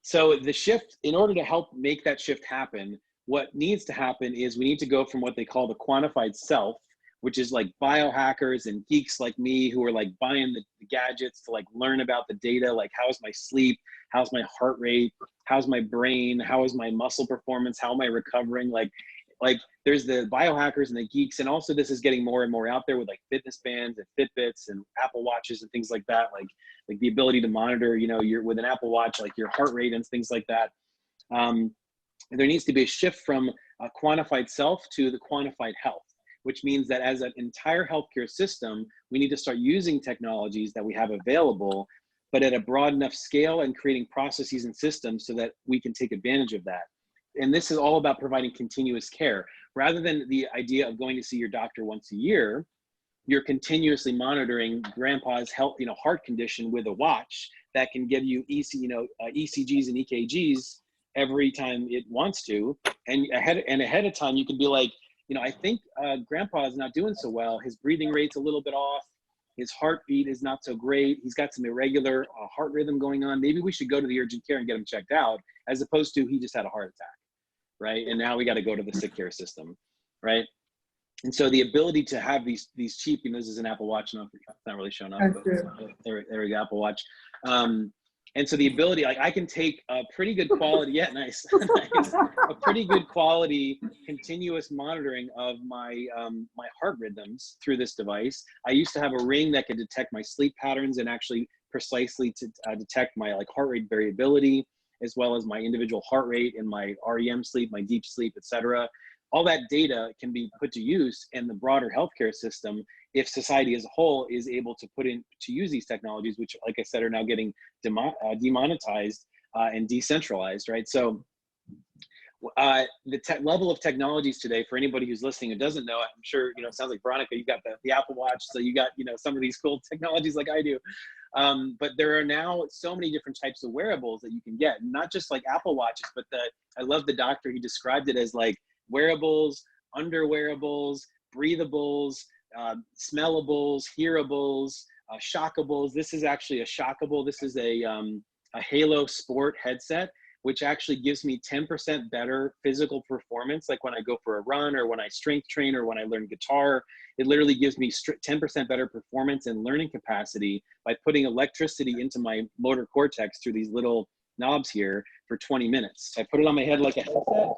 So the shift, in order to help make that shift happen, what needs to happen is we need to go from what they call the quantified self, which is like biohackers and geeks like me who are like buying the gadgets to like learn about the data, like how's my sleep, how's my heart rate, how's my brain, how is my muscle performance, how am I recovering? Like there's the biohackers and the geeks, and also this is getting more and more out there with like fitness bands and Fitbits and Apple Watches and things like that, like the ability to monitor, with an Apple Watch, like your heart rate and things like that. There needs to be a shift from a quantified self to the quantified health, which means that as an entire healthcare system, we need to start using technologies that we have available, but at a broad enough scale and creating processes and systems so that we can take advantage of that. And this is all about providing continuous care. Rather than the idea of going to see your doctor once a year, you're continuously monitoring grandpa's health, heart condition with a watch that can give you ECGs and EKGs every time it wants to. And ahead of time, you can be like, I think grandpa is not doing so well. His breathing rate's a little bit off. His heartbeat is not so great. He's got some irregular heart rhythm going on. Maybe we should go to the urgent care and get him checked out, as opposed to he just had a heart attack, right? And now we got to go to the sick care system, right? And so the ability to have these cheap, this is an Apple Watch, it's not really showing up, but there we go, Apple Watch. And so the ability, like I can take a pretty good quality, nice, a pretty good quality continuous monitoring of my my heart rhythms through this device. I used to have a ring that could detect my sleep patterns and actually precisely to detect my heart rate variability, as well as my individual heart rate and my REM sleep, my deep sleep, etc. All that data can be put to use in the broader healthcare system if society as a whole is able to put in to use these technologies, which, like I said, are now getting demonetized and decentralized, right? So the level of technologies today, for anybody who's listening and doesn't know, I'm sure, it sounds like Veronica, you got the Apple Watch, so you got, some of these cool technologies like I do. But there are now so many different types of wearables that you can get, not just like Apple Watches, but I love the doctor, he described it as like wearables, underwearables, breathables, smellables, hearables, shockables. This is actually a shockable. This is a Halo Sport headset, which actually gives me 10% better physical performance. Like when I go for a run or when I strength train or when I learn guitar, it literally gives me 10% better performance and learning capacity by putting electricity into my motor cortex through these little knobs here for 20 minutes. I put it on my head like a headset.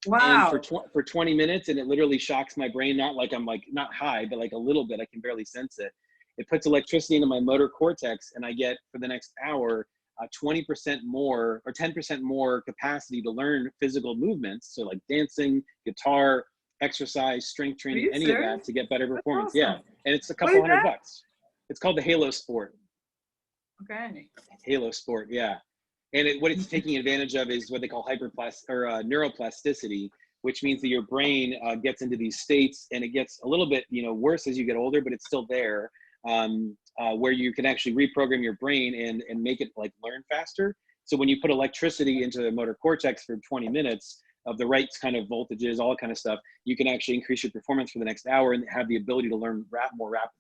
Wow. And for 20 minutes, and it literally shocks my brain, not like I'm like, not high, but like a little bit, I can barely sense it. It puts electricity into my motor cortex, and I get, for the next hour, 20% more or 10% more capacity to learn physical movements. So like dancing, guitar, exercise, strength training, any of that to get better performance. Awesome. Yeah. And it's a couple $100. It's called the Halo Sport. Okay. Halo Sport. Yeah. And what it's taking advantage of is what they call neuroplasticity. which means that your brain gets into these states, and it gets a little bit, worse as you get older, but it's still there, where you can actually reprogram your brain and make it like learn faster. So when you put electricity into the motor cortex for 20 minutes of the right kind of voltages, all that kind of stuff, you can actually increase your performance for the next hour and have the ability to learn more rapidly.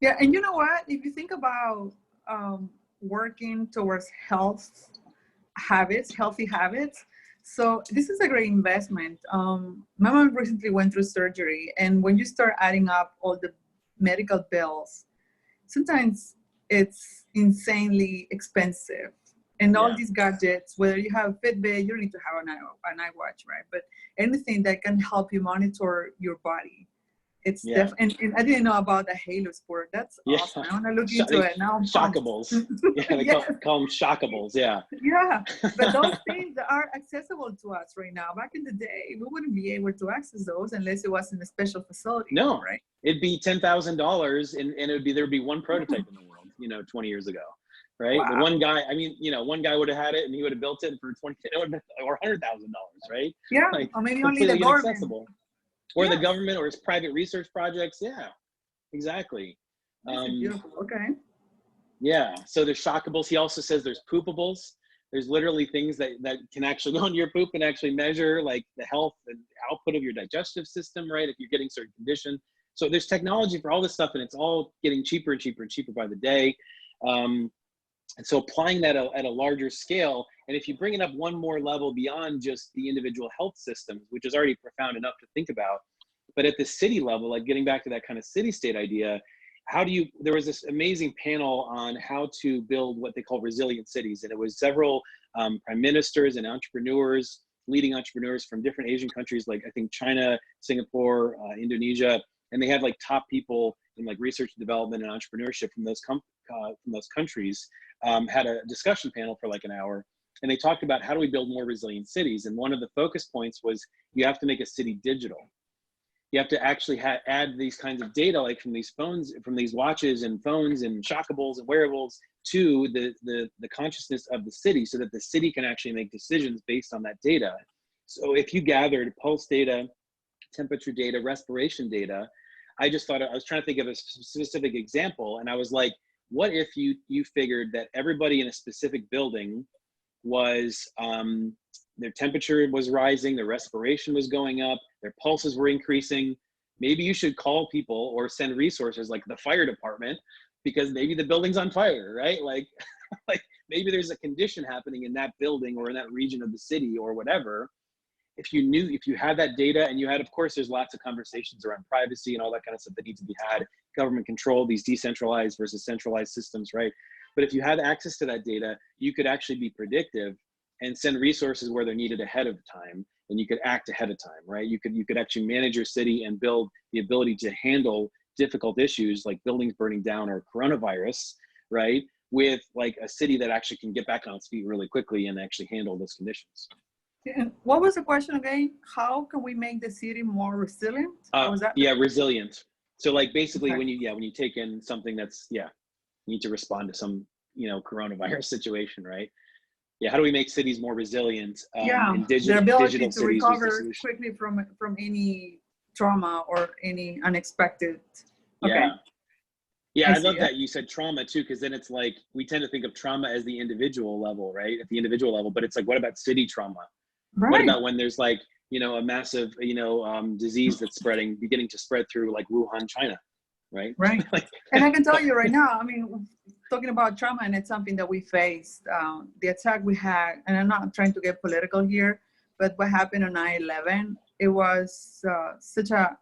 Yeah, and you know what? If you think about working towards healthy habits, so this is a great investment. My mom recently went through surgery, and when you start adding up all the medical bills, sometimes it's insanely expensive. And all these gadgets, whether you have Fitbit, you don't need to have an iWatch, right? But anything that can help you monitor your body. It's definitely, and I didn't know about the Halo sport. That's awesome. I want to look into it now. Shockables. Yeah, they call them shockables. Yeah. Yeah, but those things are accessible to us right now. Back in the day, we wouldn't be able to access those unless it was in a special facility. No, right? It'd be $10,000, and there'd be one prototype in the world, 20 years ago, right? Wow. The one guy, one guy would have had it, and he would have built it for or $100,000, right? Yeah, like, or maybe only the government. Or the government, or his private research projects. Yeah, exactly. Beautiful. Okay. Yeah, so there's shockables. He also says there's poopables. There's literally things that can actually go into your poop and actually measure like the health and output of your digestive system, right? If you're getting certain condition. So there's technology for all this stuff, and it's all getting cheaper and cheaper and cheaper by the day. And so applying that at a larger scale, and if you bring it up one more level beyond just the individual health systems, which is already profound enough to think about, but at the city level, like getting back to that kind of city state idea, there was this amazing panel on how to build what they call resilient cities. And it was several prime ministers and entrepreneurs, leading entrepreneurs from different Asian countries, like I think China, Singapore, Indonesia, and they had like top people in like research and development and entrepreneurship from those countries, had a discussion panel for like an hour. And they talked about how do we build more resilient cities? And one of the focus points was you have to make a city digital. You have to actually add these kinds of data, like from these phones, from these watches and phones and shockables and wearables, to the consciousness of the city, so that the city can actually make decisions based on that data. So if you gathered pulse data, temperature data, respiration data, I was trying to think of a specific example, and I was like, what if you figured that everybody in a specific building was, their temperature was rising, their respiration was going up, their pulses were increasing. Maybe you should call people or send resources like the fire department, because maybe the building's on fire, right? Like maybe there's a condition happening in that building or in that region of the city or whatever. If you had that data, and you had, of course, there's lots of conversations around privacy and all that kind of stuff that needs to be had, government control, these decentralized versus centralized systems, right? But if you had access to that data, you could actually be predictive and send resources where they're needed ahead of time, and you could act ahead of time, right? You could actually manage your city and build the ability to handle difficult issues like buildings burning down or coronavirus, right? With like a city that actually can get back on its feet really quickly and actually handle those conditions. And what was the question again? How can we make the city more resilient? Resilient. So like basically when you take in something that's, you need to respond to some, coronavirus situation, right? Yeah, how do we make cities more resilient? In their ability digital to recover quickly from any trauma or any unexpected. Okay. Yeah, I love that you said trauma too, because then it's like we tend to think of trauma as the individual level, right? At the individual level, but it's like, what about city trauma? Right. What about when there's like, a massive, disease that's beginning to spread through like Wuhan, China, right? Right. And I can tell you right now, talking about trauma, and it's something that we faced, the attack we had, and I'm not trying to get political here, but what happened on 9/11, it was such a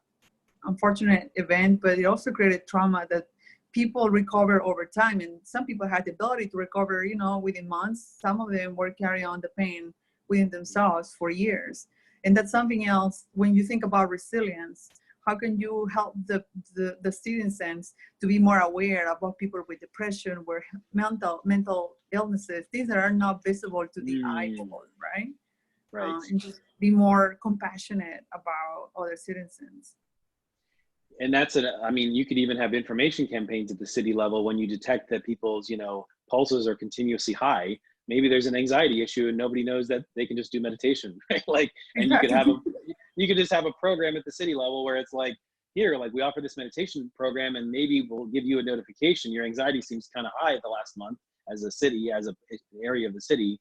unfortunate event, but it also created trauma that people recover over time. And some people had the ability to recover, within months. Some of them were carrying on the pain within themselves for years. And that's something else when you think about resilience. How can you help the citizens to be more aware about people with depression, or mental illnesses, things that are not visible to the eyeball, right? Right. And just be more compassionate about other citizens. And you could even have information campaigns at the city level when you detect that people's, pulses are continuously high, maybe there's an anxiety issue and nobody knows that they can just do meditation, right? Like, and Exactly. you could just have a program at the city level where it's like, here, like we offer this meditation program and maybe we'll give you a notification. Your anxiety seems kind of high the last month as a city, as an area of the city.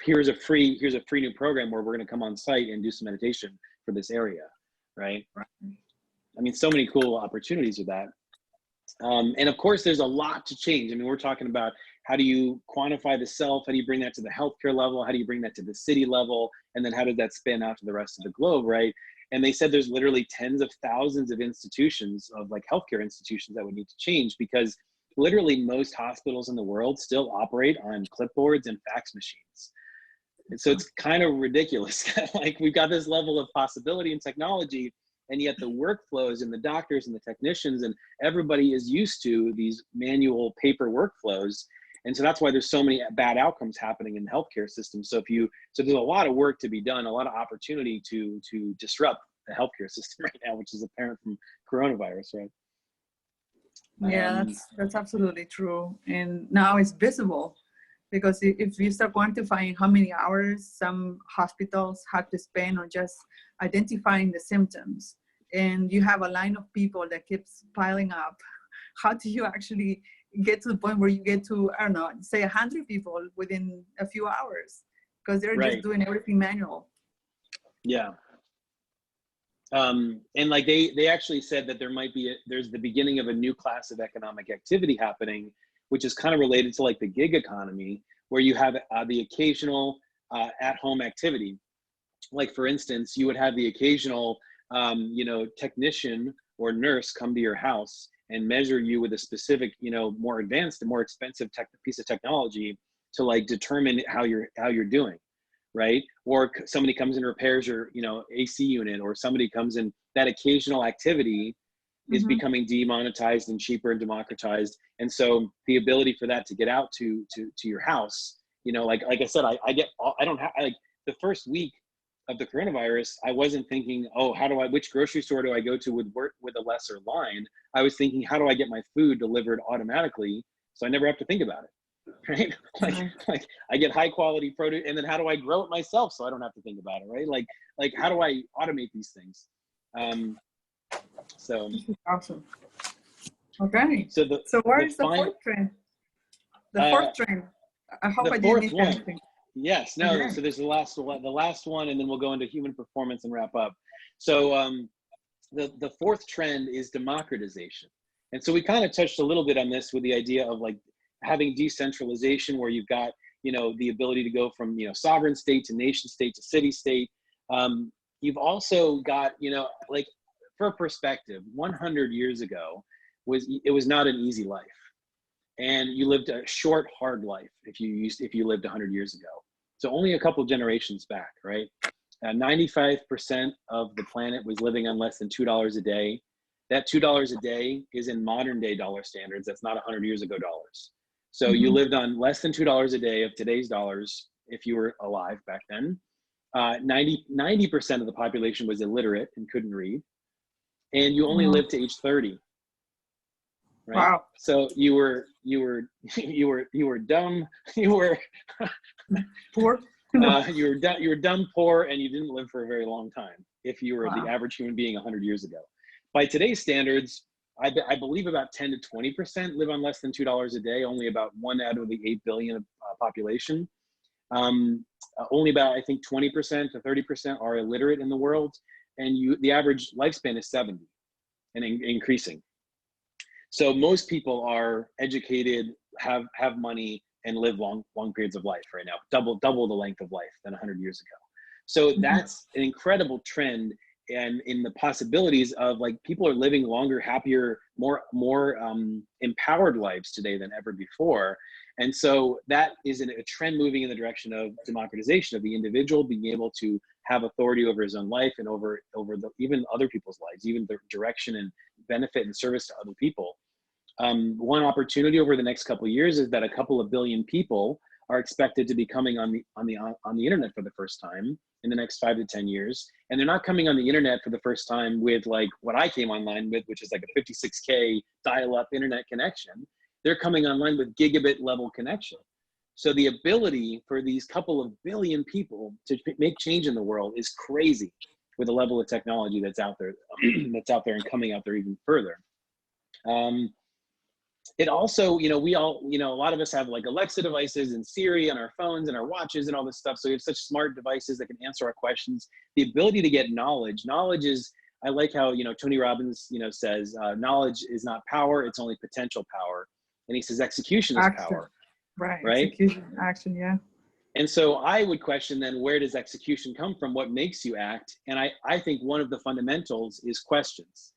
Here's a free new program where we're going to come on site and do some meditation for this area, right? I mean, so many cool opportunities with that. And of course, there's a lot to change. I mean, we're talking about how do you quantify the self? How do you bring that to the healthcare level? How do you bring that to the city level? And then how does that spin out to the rest of the globe, right? And they said there's literally tens of thousands of institutions, of like healthcare institutions, that would need to change, because literally most hospitals in the world still operate on clipboards and fax machines. And so it's kind of ridiculous that like we've got this level of possibility and technology, and yet the workflows and the doctors and the technicians and everybody is used to these manual paper workflows. And so that's why there's so many bad outcomes happening in the healthcare system. So there's a lot of work to be done, a lot of opportunity to disrupt the healthcare system right now, which is apparent from coronavirus, right? Yeah, that's absolutely true. And now it's visible, because if you start quantifying how many hours some hospitals have to spend on just identifying the symptoms, and you have a line of people that keeps piling up, how do you actually get to the point where you get to, I don't know, say 100 people within a few hours, because they're just doing everything manual. Yeah. And like they actually said that there's the beginning of a new class of economic activity happening, which is kind of related to like the gig economy, where you have the occasional at-home activity. Like for instance, you would have the occasional technician or nurse come to your house and measure you with a specific, more advanced and more expensive piece of technology to like determine how you're doing, right? Or somebody comes and repairs your, AC unit, or somebody comes in. That occasional activity is becoming demonetized and cheaper and democratized. And so the ability for that to get out to your house, like I said, the first week of the coronavirus, I wasn't thinking, oh, which grocery store do I go to with a lesser line? I was thinking, how do I get my food delivered automatically so I never have to think about it, right? Like I get high quality produce, and then how do I grow it myself so I don't have to think about it, right? Like how do I automate these things? So awesome. Okay. So where is the fourth trend? The fourth trend. I hope I didn't miss anything. Yes, no. Okay. So there's the last one, and then we'll go into human performance and wrap up. So the fourth trend is democratization. And so we kind of touched a little bit on this with the idea of like having decentralization, where you've got, the ability to go from, sovereign state to nation state to city state. You've also got, like for perspective, 100 years ago it was not an easy life. And you lived a short, hard life if you lived 100 years ago. So only a couple generations back, right? 95% of the planet was living on less than $2 a day. That $2 a day is in modern day dollar standards. That's not 100 years ago dollars. So you lived on less than $2 a day of today's dollars if you were alive back then. 90% of the population was illiterate and couldn't read, and you only lived to age 30. Right? Wow. So you were dumb. You were poor. You were dumb, poor, and you didn't live for a very long time if you were the average human being 100 years ago. By today's standards, I believe about 10 to 20% live on less than $2 a day. Only about 1 out of the 8 billion population. Only about, I think, 20% to 30% are illiterate in the world, and the average lifespan is 70 and increasing. So most people are educated, have money, and live long periods of life right now, double the length of life than 100 years ago. So that's an incredible trend, and in the possibilities of like people are living longer, happier, more empowered lives today than ever before. And so that is a trend moving in the direction of democratization of the individual being able to have authority over his own life and over even other people's lives, even the direction and benefit and service to other people. One opportunity over the next couple of years is that a couple of billion people are expected to be coming on the internet for the first time in the next 5 to 10 years. And they're not coming on the internet for the first time with like what I came online with, which is like a 56K dial-up internet connection. They're coming online with gigabit level connection. So the ability for these couple of billion people to make change in the world is crazy with the level of technology that's out there, and coming out there even further. It also, we all, a lot of us have like Alexa devices and Siri on our phones and our watches and all this stuff. So we have such smart devices that can answer our questions. The ability to get knowledge is, I like how, Tony Robbins, says, knowledge is not power, it's only potential power. And he says execution is power. Right. Execution, action, yeah. And so I would question then, where does execution come from? What makes you act? And I think one of the fundamentals is questions.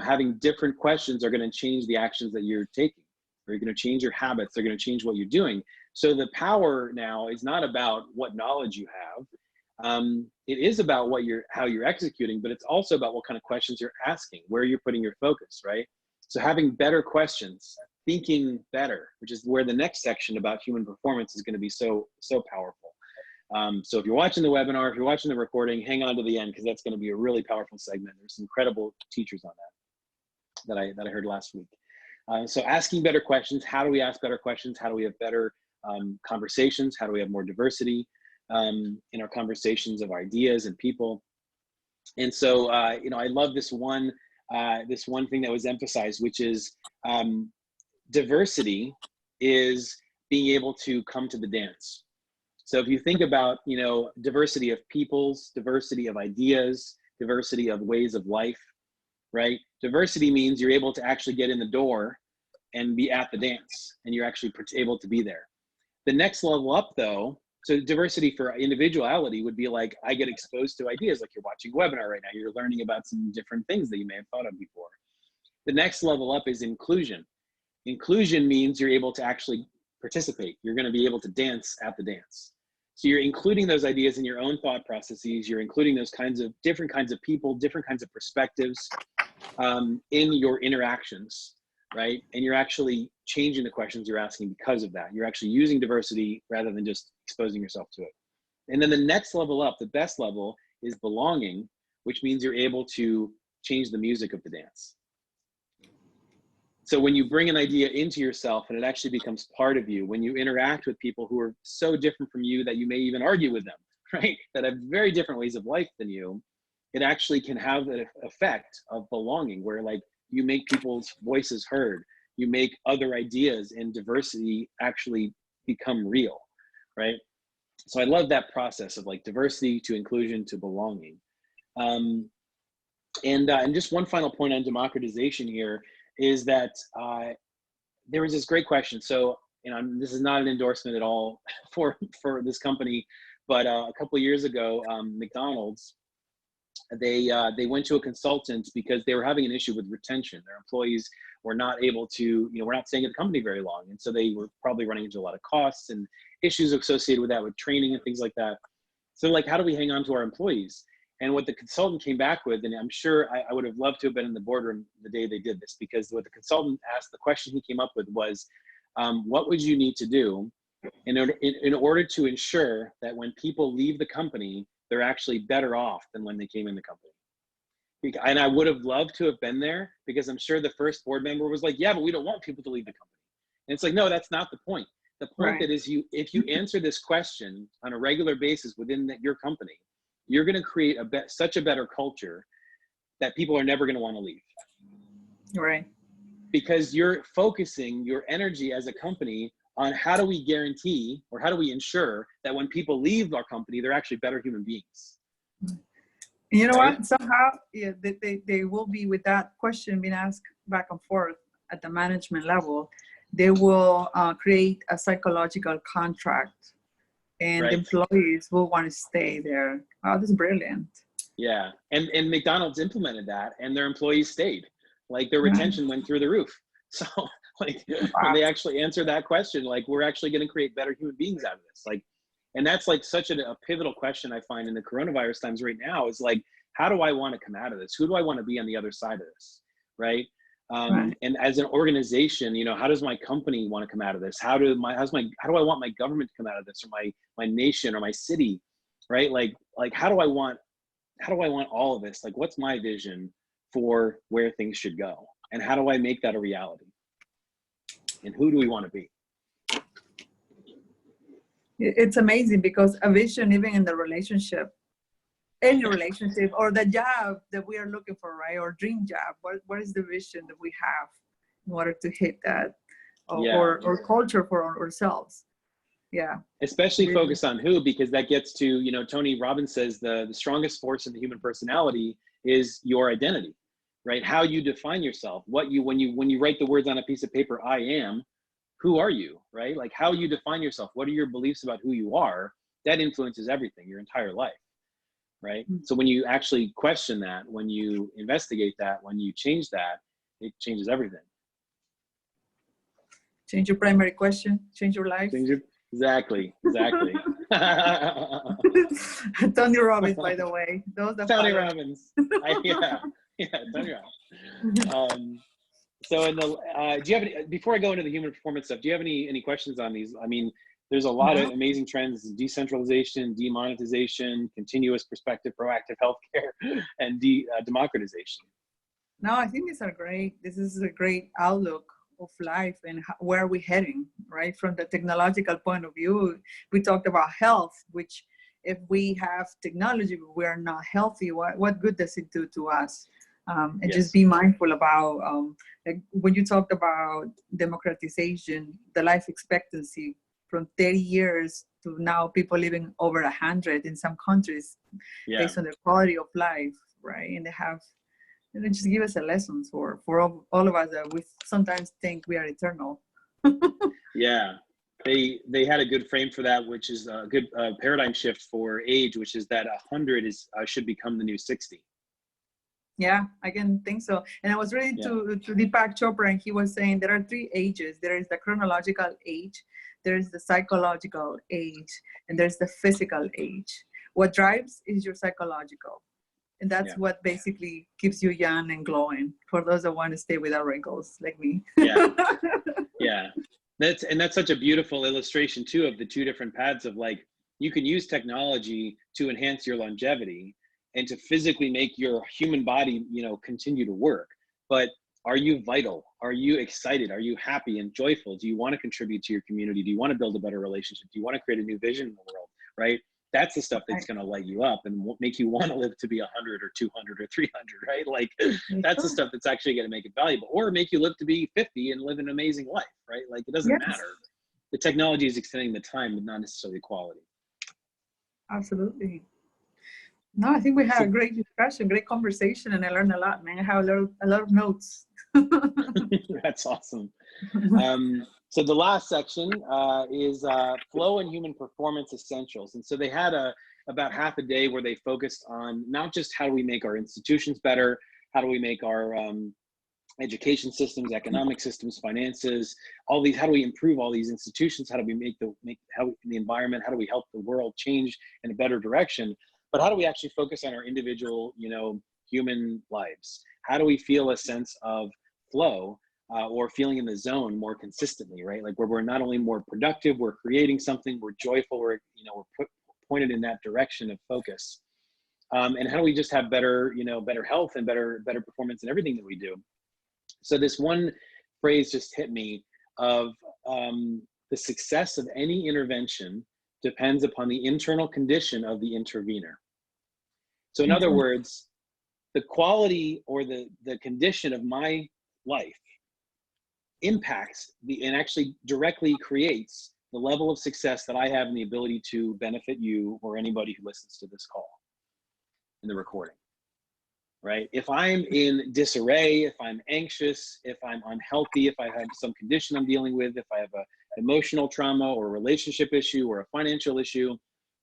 Having different questions are going to change the actions that you're taking. Or you're going to change your habits. They're going to change what you're doing. So the power now is not about what knowledge you have. It is about how you're executing, but it's also about what kind of questions you're asking, where you're putting your focus, right? So having better questions, thinking better, which is where the next section about human performance is going to be so powerful. So if you're watching the webinar, if you're watching the recording, hang on to the end, because that's going to be a really powerful segment. There's some incredible teachers on that I heard last week. So asking better questions. How do we ask better questions? How do we have better conversations? How do we have more diversity in our conversations of ideas and people? And so, I love this one thing that was emphasized, which is diversity is being able to come to the dance. So if you think about, diversity of peoples, diversity of ideas, diversity of ways of life, right? Diversity means you're able to actually get in the door and be at the dance, and you're actually able to be there. The next level up though, so diversity for individuality would be like, I get exposed to ideas, like you're watching a webinar right now, you're learning about some different things that you may have thought of before. The next level up is inclusion. Inclusion means you're able to actually participate. You're going to be able to dance at the dance. So you're including those ideas in your own thought processes. You're including those different kinds of people, different kinds of perspectives in your interactions, right? And you're actually changing the questions you're asking because of that. You're actually using diversity rather than just exposing yourself to it. And then the next level up, the best level, is belonging, which means you're able to change the music of the dance. So when you bring an idea into yourself and it actually becomes part of you, when you interact with people who are so different from you that you may even argue with them, right? That have very different ways of life than you, it actually can have an effect of belonging, where like you make people's voices heard, you make other ideas and diversity actually become real, right? So I love that process of like diversity to inclusion to belonging. And just one final point on democratization here is that there was this great question. So, this is not an endorsement at all for this company, but a couple of years ago, McDonald's, they went to a consultant because they were having an issue with retention. Their employees were not able to, were not staying at the company very long. And so they were probably running into a lot of costs and issues associated with that, with training and things like that. So like, how do we hang on to our employees? And what the consultant came back with, and I'm sure I would have loved to have been in the boardroom the day they did this, because what the consultant asked, the question he came up with was, what would you need to do in order to ensure that when people leave the company, they're actually better off than when they came in the company? And I would have loved to have been there, because I'm sure the first board member was like, yeah, but we don't want people to leave the company. And it's like, no, that's not the point. The point Right. that is, if you answer this question on a regular basis within your company, you're going to create such a better culture that people are never going to want to leave. Right. Because you're focusing your energy as a company on how do we guarantee, or how do we ensure that when people leave our company, they're actually better human beings. You know Right? what? Somehow, yeah, they will be, with that question being asked back and forth at the management level, they will create a psychological contract, and Right. employees will want to stay there. Oh, that's brilliant. Yeah, and McDonald's implemented that, and their employees stayed. Like their retention went through the roof. So like when they actually answer that question, like we're actually going to create better human beings out of this. Like, and that's like such a pivotal question I find in the coronavirus times right now, is like, how do I want to come out of this? Who do I want to be on the other side of this? Right. And as an organization, how does my company want to come out of this? How do I want my government to come out of this, or my nation or my city? Right. Like how do I want all of this? Like, what's my vision for where things should go? And how do I make that a reality? And who do we want to be? It's amazing because a vision, even in the relationship, any relationship or the job that we are looking for, right? Or dream job. What is the vision that we have in order to hit that, or culture for ourselves? Yeah. Especially Really. focus on who, because that gets to, you know, Tony Robbins says the strongest force in the human personality is your identity, right? How you define yourself, what you, when you write the words on a piece of paper, I am, who are you, right? Like how you define yourself, what are your beliefs about who you are, that influences everything, your entire life, right? So when you actually question that, when you investigate that, when you change that, it changes everything. Change your primary question, change your life. Exactly. Tony Robbins, by the way. Those that Tony follow. Robbins. Yeah, Tony Robbins. So in the, do you have any, before I go into the human performance stuff, do you have any questions on these? I mean, there's a lot of amazing trends: decentralization, demonetization, continuous perspective, proactive healthcare, and democratization. No, I think these are great. This is a great outlook of life and where we're heading, right? From the technological point of view, we talked about health, which if we have technology, but we are not healthy, what good does it do to us? And just be mindful about, like when you talked about democratization, the life expectancy from 30 years to now people living over 100 in some countries based on their quality of life, right? And they just give us a lesson for all of us that we sometimes think we are eternal. Yeah, they had a good frame for that, which is a good paradigm shift for age, which is that 100 should become the new 60. Yeah, I can think so. And I was reading to Deepak Chopra, and he was saying there are 3 ages. There is the chronological age, there is the psychological age, and there's the physical age. What drives is your psychological. And that's what basically keeps you young and glowing for those that want to stay without wrinkles like me. Yeah. That's such a beautiful illustration too of the 2 different paths of like, you can use technology to enhance your longevity and to physically make your human body, you know, continue to work. But are you vital? Are you excited? Are you happy and joyful? Do you want to contribute to your community? Do you want to build a better relationship? Do you want to create a new vision in the world, right? That's the stuff that's going to light you up and make you want to live to be 100 or 200 or 300, right? Like that's the stuff that's actually going to make it valuable, or make you live to be 50 and live an amazing life, right? Like it doesn't matter. The technology is extending the time, but not necessarily quality. Absolutely. No, I think we had a great discussion, great conversation, and I learned a lot, man. I have a lot of notes. That's awesome. So the last section is flow and human performance essentials. And so they had about half a day where they focused on not just how do we make our institutions better, how do we make our education systems, economic systems, finances, all these, how do we improve all these institutions? How do we make the environment, how do we help the world change in a better direction? But how do we actually focus on our individual, you know, human lives? How do we feel a sense of flow or feeling in the zone more consistently, right? Like where we're not only more productive, we're creating something, we're joyful, we're pointed in that direction of focus. And how do we just have better, you know, better health and better performance in everything that we do? So this one phrase just hit me of the success of any intervention depends upon the internal condition of the intervener. So in other words, the quality or the condition of my life impacts and actually directly creates the level of success that I have and the ability to benefit you or anybody who listens to this call in the recording, right? If I'm in disarray, if I'm anxious, if I'm unhealthy, if I have some condition I'm dealing with, if I have an emotional trauma or a relationship issue or a financial issue,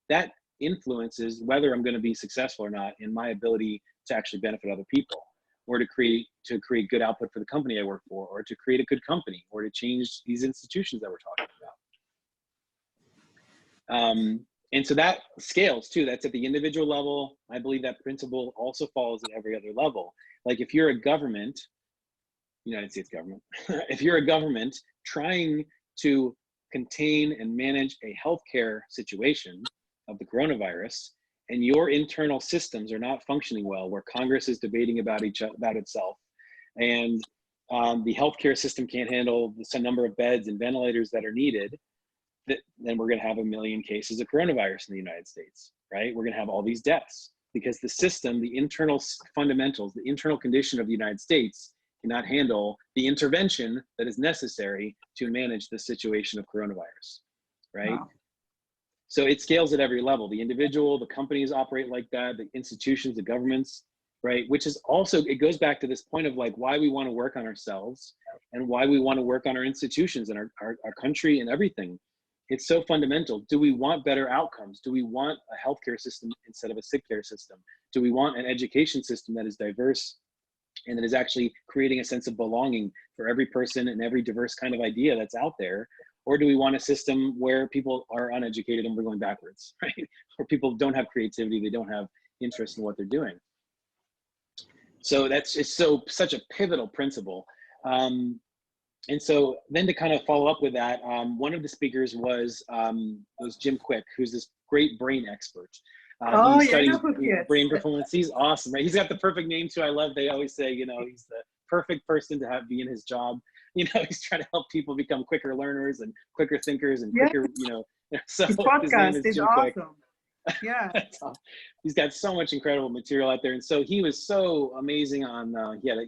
that influences whether I'm going to be successful or not in my ability to actually benefit other people, or to create good output for the company I work for, or to create a good company, or to change these institutions that we're talking about. And so that scales too. That's at the individual level. I believe that principle also falls at every other level. Like if you're a government, United States government, if you're a government trying to contain and manage a healthcare situation of the coronavirus, and your internal systems are not functioning well, where Congress is debating about itself, and the healthcare system can't handle the number of beds and ventilators that are needed, then we're going to have 1 million cases of coronavirus in the United States, right? We're going to have all these deaths because the system, the internal fundamentals, the internal condition of the United States cannot handle the intervention that is necessary to manage the situation of coronavirus, right? Wow. So it scales at every level. The individual, the companies operate like that, the institutions, the governments, right? Which is also, it goes back to this point of like why we want to work on ourselves and why we want to work on our institutions and our country and everything. It's so fundamental. Do we want better outcomes? Do we want a healthcare system instead of a sick care system? Do we want an education system that is diverse and that is actually creating a sense of belonging for every person and every diverse kind of idea that's out there? Or do we want a system where people are uneducated and we're going backwards, right? Where people don't have creativity, they don't have interest in what they're doing. So it's such a pivotal principle. And so then to kind of follow up with that, one of the speakers was Jim Quick, who's this great brain expert. He studies brain performance. He's awesome, right? He's got the perfect name too. I love, they always say, you know, he's the perfect person to be in his job. You know, he's trying to help people become quicker learners and quicker thinkers and quicker, you know. So his podcast is awesome. Yeah. He's got so much incredible material out there. And so he was so amazing on, he had a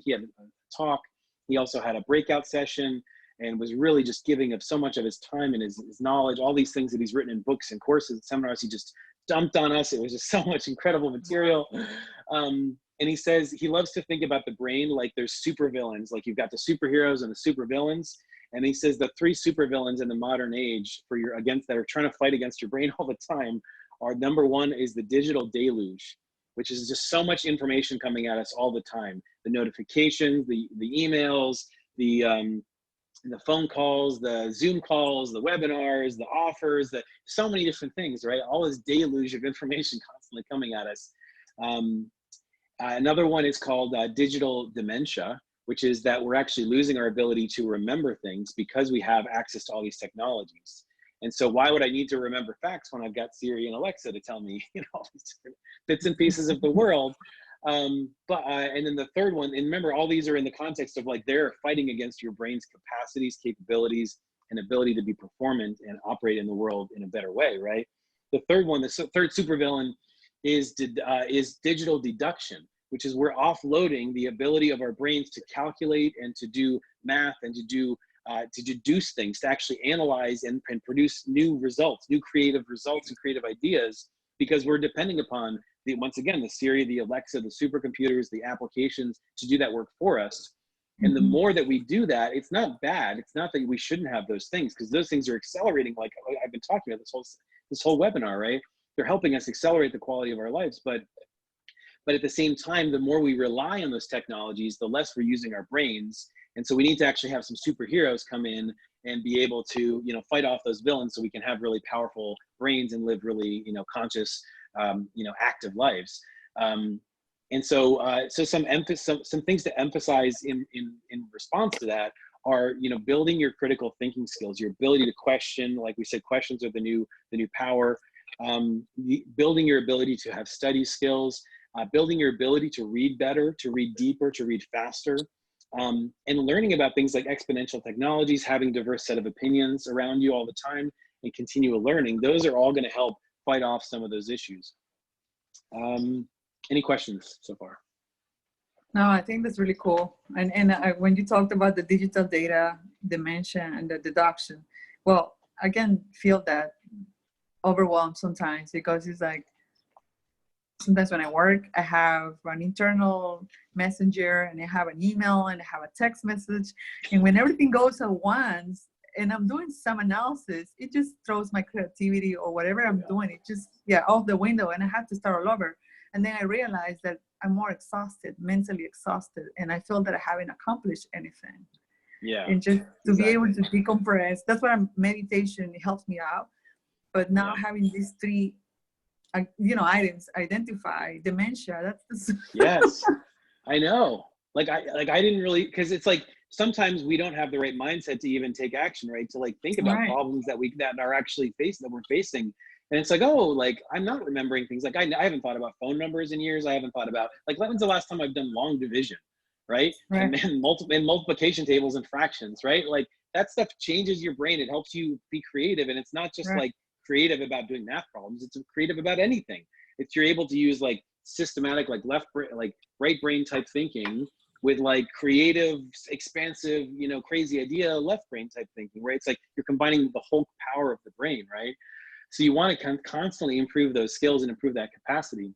talk. He also had a breakout session and was really just giving of so much of his time and his knowledge, all these things that he's written in books and courses and seminars. He just dumped on us. It was just so much incredible material. And he says he loves to think about the brain like there's supervillains, like you've got the superheroes and the supervillains. And he says the 3 supervillains in the modern age that are trying to fight against your brain all the time are, number 1 is the digital deluge, which is just so much information coming at us all the time. The notifications, the emails, the phone calls, the Zoom calls, the webinars, the offers, so many different things, right? All this deluge of information constantly coming at us. Another one is called digital dementia, which is that we're actually losing our ability to remember things because we have access to all these technologies. And so why would I need to remember facts when I've got Siri and Alexa to tell me, you know, all these different bits and pieces of the world? And then the third one, and remember, all these are in the context of like they're fighting against your brain's capacities, capabilities, and ability to be performant and operate in the world in a better way, right? The third one, the third supervillain is digital deduction, which is we're offloading the ability of our brains to calculate and to do math and to deduce things, to actually analyze and produce new results, new creative results and creative ideas, because we're depending upon once again, the Siri, the Alexa, the supercomputers, the applications to do that work for us. And the more that we do that, it's not bad. It's not that we shouldn't have those things, because those things are accelerating, like I've been talking about this whole webinar, right? They're helping us accelerate the quality of our lives. But at the same time, the more we rely on those technologies, the less we're using our brains. And so we need to actually have some superheroes come in and be able to, you know, fight off those villains so we can have really powerful brains and live really, you know, conscious, you know, active lives. And so some things to emphasize in response to that are, you know, building your critical thinking skills, your ability to question. Like we said, questions are the new power. Building your ability to have study skills, building your ability to read better, to read deeper, to read faster, and learning about things like exponential technologies, having a diverse set of opinions around you all the time, and continual learning. Those are all going to help fight off some of those issues. Any questions so far? No, I think that's really cool. And when you talked about the digital data dimension and the deduction, well, I can feel that overwhelmed sometimes, because it's like, sometimes when I work, I have an internal messenger and I have an email and I have a text message. And when everything goes at once and I'm doing some analysis, it just throws my creativity or whatever I'm doing. It just, off the window, and I have to start all over. And then I realize that I'm more exhausted, mentally exhausted, and I feel that I haven't accomplished anything. Yeah. And just to be able to decompress, that's why meditation helps me out. But now having these three, items, identify dementia. That's yes, I know. I didn't really, because it's like sometimes we don't have the right mindset to even take action, right? To like think about problems that are actually we're facing. And it's like, I'm not remembering things. Like I haven't thought about phone numbers in years. I haven't thought about when's the last time I've done long division, right? And multiplication tables and fractions, right? Like that stuff changes your brain. It helps you be creative. And it's not just Right. like creative about doing math problems. It's creative about anything. It's, you're able to use like systematic, like like right brain type thinking with like creative, expansive, you know, crazy idea, left brain type thinking, right? It's like you're combining the whole power of the brain, right? So you want to constantly improve those skills and improve that capacity.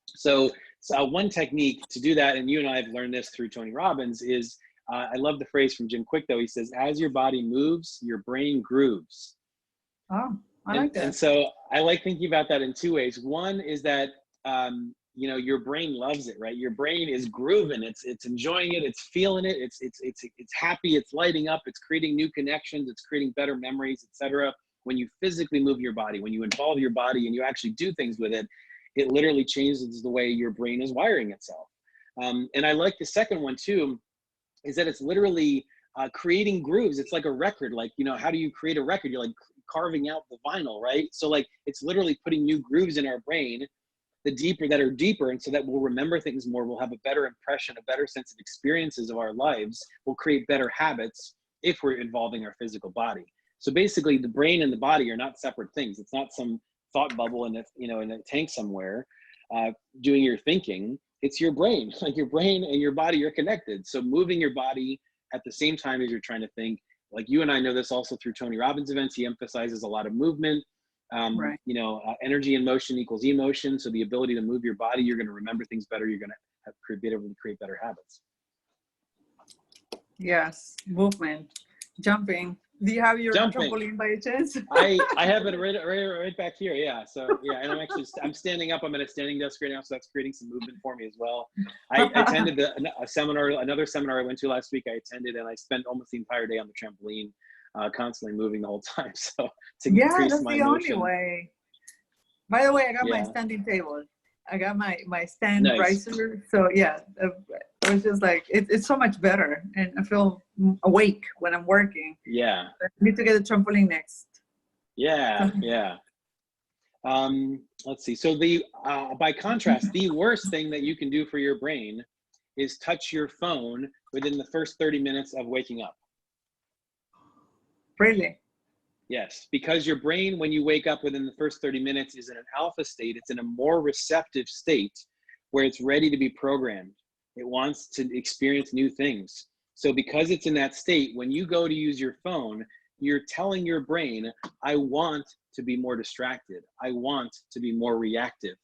So one technique to do that, and you and I have learned this through Tony Robbins, is I love the phrase from Jim Quick though. He says, as your body moves, your brain grooves. Oh, I like that. And so I like thinking about that in two ways. One is that, you know, your brain loves it, right? Your brain is grooving. It's enjoying it. It's feeling it. It's happy. It's lighting up. It's creating new connections. It's creating better memories, etc. When you physically move your body, when you involve your body and you actually do things with it, it literally changes the way your brain is wiring itself. And I like the second one too, is that it's literally creating grooves. It's like a record. Like, you know, how do you create a record? You're like carving out the vinyl, right? So like, it's literally putting new grooves in our brain, the deeper that are deeper. And so that we'll remember things more. We'll have a better impression, a better sense of experiences of our lives. We'll create better habits if we're involving our physical body. So basically the brain and the body are not separate things. It's not some thought bubble in a, you know, in a tank somewhere doing your thinking. It's your brain. Like your brain and your body are connected. So moving your body at the same time as you're trying to think, like you and I know this also through Tony Robbins events. He emphasizes a lot of movement. Right. You know, energy and motion equals emotion. So the ability to move your body, you're going to remember things better. You're going to be able to create better habits. Yes, movement, jumping. Do you have your Jumping. trampoline by chance? I have it right back here. Yeah. So yeah, and I'm standing up. I'm at a standing desk right now, so that's creating some movement for me as well. I attended another seminar I went to last week. I attended, and I spent almost the entire day on the trampoline, constantly moving the whole time. So to increase That's my the motion. only way. By the way, I got my Yeah. standing table. I got my stand Nice. riser. So yeah, it was just like, it's so much better. And I feel awake when I'm working. Yeah. I need to get a trampoline next. Yeah. Yeah. Let's see. So by contrast, the worst thing that you can do for your brain is touch your phone within the first 30 minutes of waking up. Really? Yes, because your brain, when you wake up within the first 30 minutes, is in an alpha state. It's in a more receptive state where it's ready to be programmed. It wants to experience new things. So because it's in that state, when you go to use your phone, you're telling your brain, I want to be more distracted. I want to be more reactive.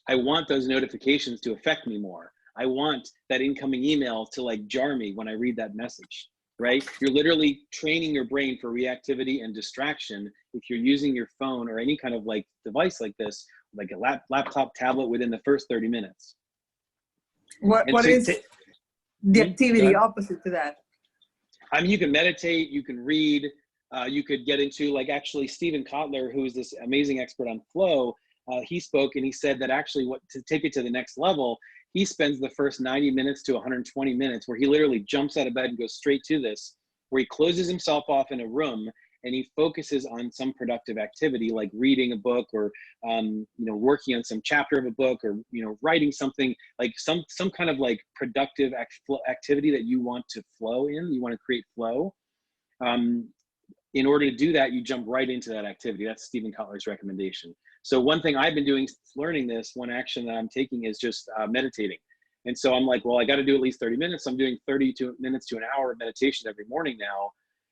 I want those notifications to affect me more. I want that incoming email to like jar me when I read that message. Right? You're literally training your brain for reactivity and distraction if you're using your phone or any kind of like device like this, like a laptop, tablet within the first 30 minutes. What is the activity opposite to that? I mean, you can meditate, you can read, you could get into like actually Stephen Kotler, who is this amazing expert on flow. He spoke and he said that actually to take it to the next level, he spends the first 90 minutes to 120 minutes where he literally jumps out of bed and goes straight to this, where he closes himself off in a room and he focuses on some productive activity like reading a book or, you know, working on some chapter of a book or, you know, writing something like some kind of like productive activity that you want to flow in, you want to create flow. In order to do that, you jump right into that activity. That's Stephen Kotler's recommendation. So one thing I've been doing since learning this, one action that I'm taking is just meditating. And so I'm like, well, I got to do at least 30 minutes. I'm doing 30 minutes to an hour of meditation every morning now,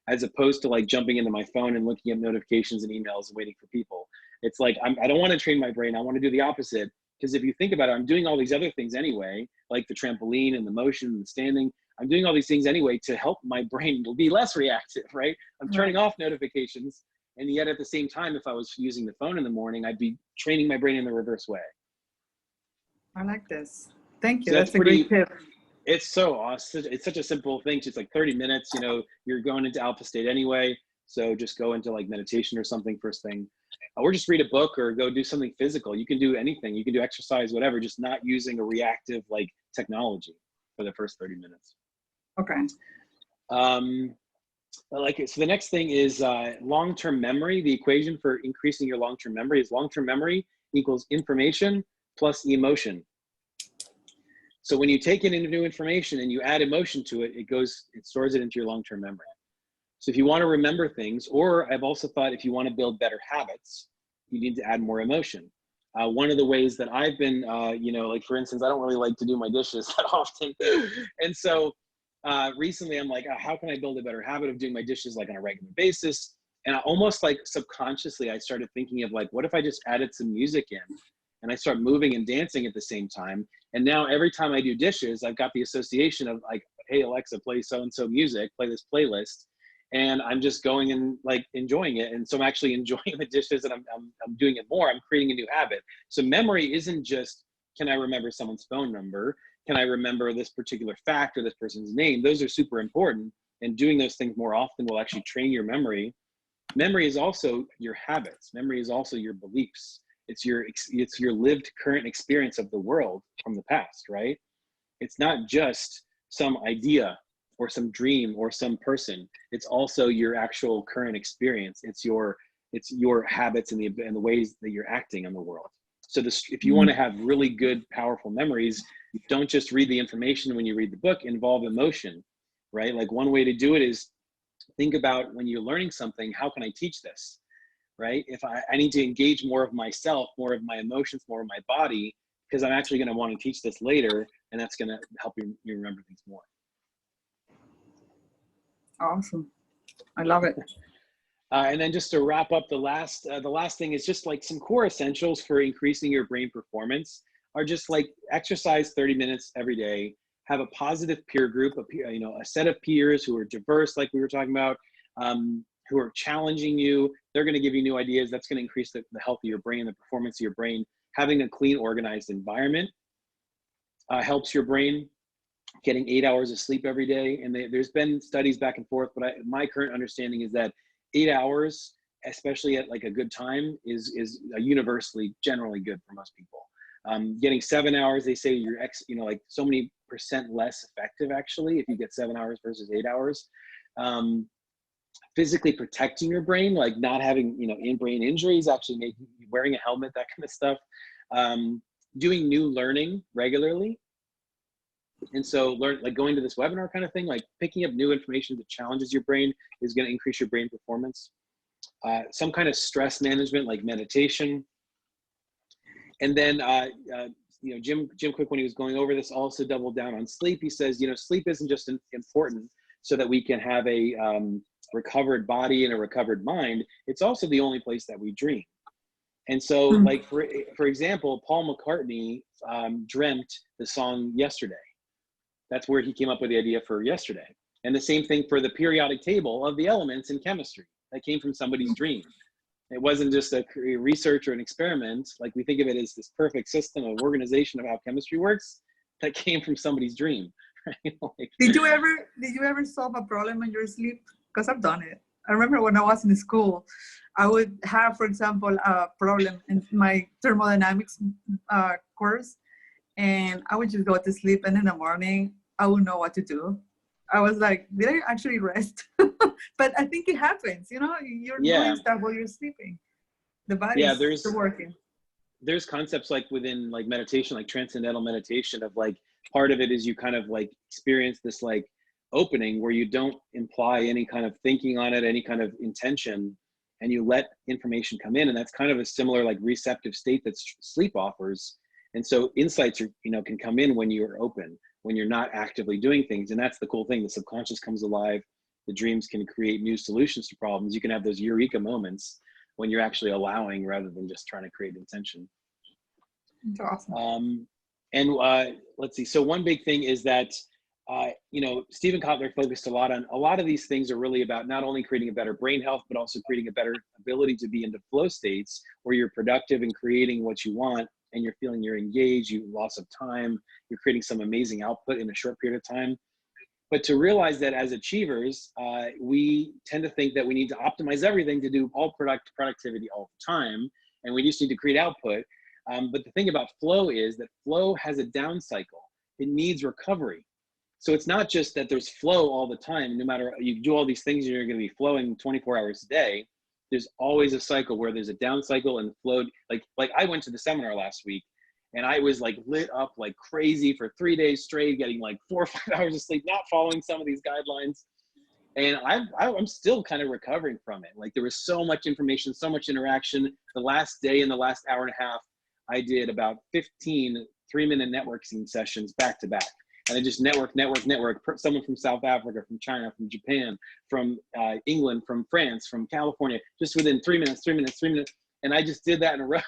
as opposed to like jumping into my phone and looking at notifications and emails and waiting for people. It's like, I don't want to train my brain. I want to do the opposite. Because if you think about it, I'm doing all these other things anyway, like the trampoline and the motion and the standing. I'm doing all these things anyway to help my brain be less reactive, right? I'm turning off notifications. And yet at the same time, if I was using the phone in the morning, I'd be training my brain in the reverse way. I like this. Thank you. So that's a great tip. It's so awesome. It's such a simple thing. It's like 30 minutes, you know, you're going into alpha state anyway. So just go into like meditation or something first thing. Or just read a book or go do something physical. You can do anything. You can do exercise, whatever, just not using a reactive like technology for the first 30 minutes. Okay. So the next thing is long-term memory. The equation for increasing your long-term memory is long-term memory equals information plus emotion. So when you take in new information and you add emotion to it, it stores it into your long-term memory. So if you want to remember things, or I've also thought if you want to build better habits, you need to add more emotion. One of the ways that I've been, you know, like for instance, I don't really like to do my dishes that often. And so recently I'm like, how can I build a better habit of doing my dishes like on a regular basis? And I almost like subconsciously, I started thinking of like, what if I just added some music in and I start moving and dancing at the same time? And now every time I do dishes, I've got the association of like, hey, Alexa, play so-and-so music, play this playlist. And I'm just going and like enjoying it. And so I'm actually enjoying the dishes and I'm doing it more. I'm creating a new habit. So memory isn't just, can I remember someone's phone number? Can I remember this particular fact or this person's name? Those are super important. And doing those things more often will actually train your memory. Memory is also your habits. Memory is also your beliefs. It's your lived current experience of the world from the past, right? It's not just some idea or some dream or some person. It's also your actual current experience. It's your habits and the ways that you're acting in the world. So if you want to have really good, powerful memories, don't just read the information when you read the book, involve emotion, right? Like one way to do it is think about when you're learning something, how can I teach this, right? If I need to engage more of myself, more of my emotions, more of my body, because I'm actually going to want to teach this later, and that's going to help you remember things more. Awesome. I love it. And then just to wrap up, the last thing is just like some core essentials for increasing your brain performance are just like exercise 30 minutes every day, have a positive peer group, a set of peers who are diverse, like we were talking about, who are challenging you. They're going to give you new ideas. That's going to increase the health of your brain, the performance of your brain. Having a clean, organized environment helps your brain. Getting 8 hours of sleep every day. And there's been studies back and forth, but my current understanding is that 8 hours, especially at like a good time, is universally generally good for most people. Getting 7 hours, they say you're like so many % less effective actually if you get 7 hours versus 8 hours. Physically protecting your brain, like not having in-brain injuries, actually wearing a helmet, that kind of stuff. Doing new learning regularly. And so like going to this webinar kind of thing, like picking up new information that challenges your brain is going to increase your brain performance. Some kind of stress management, like meditation. And then, Jim Quick, when he was going over this, also doubled down on sleep. He says, sleep isn't just important so that we can have a recovered body and a recovered mind. It's also the only place that we dream. And so like, for example, Paul McCartney dreamt the song Yesterday. That's where he came up with the idea for Yesterday. And the same thing for the periodic table of the elements in chemistry. That came from somebody's dream. It wasn't just a research or an experiment. Like we think of it as this perfect system of organization of how chemistry works. That came from somebody's dream. Right? Did you ever solve a problem in your sleep? Because I've done it. I remember when I was in school, I would have, for example, a problem in my thermodynamics course, and I would just go to sleep, and in the morning, I would know what to do. I was like, did I actually rest? But I think it happens, you're doing stuff while you're sleeping. The body's still working. There's concepts like within like meditation, like transcendental meditation, of like part of it is you kind of like experience this like opening where you don't imply any kind of thinking on it, any kind of intention, and you let information come in. And that's kind of a similar like receptive state that sleep offers. And so insights can come in when you're open, when you're not actively doing things. And that's the cool thing. The subconscious comes alive. The dreams can create new solutions to problems. You can have those eureka moments when you're actually allowing rather than just trying to create intention. That's awesome. Let's see. So one big thing is that, Stephen Kotler focused a lot of these things are really about not only creating a better brain health, but also creating a better ability to be into flow states where you're productive and creating what you want, and you're feeling you're engaged, you loss of time, you're creating some amazing output in a short period of time. But to realize that as achievers, we tend to think that we need to optimize everything to do all productivity all the time, and we just need to create output. But the thing about flow is that flow has a down cycle. It needs recovery. So it's not just that there's flow all the time, no matter, you do all these things and you're going to be flowing 24 hours a day. There's always a cycle where there's a down cycle and flow. Like I went to the seminar last week and I was like lit up like crazy for 3 days straight, getting like 4 or 5 hours of sleep, not following some of these guidelines. And I'm still kind of recovering from it. Like there was so much information, so much interaction. The last day and the last hour and a half, I did about 15 3-minute networking sessions back to back. And I just network. Someone from South Africa, from China, from Japan, from England, from France, from California, just within 3 minutes. And I just did that in a row.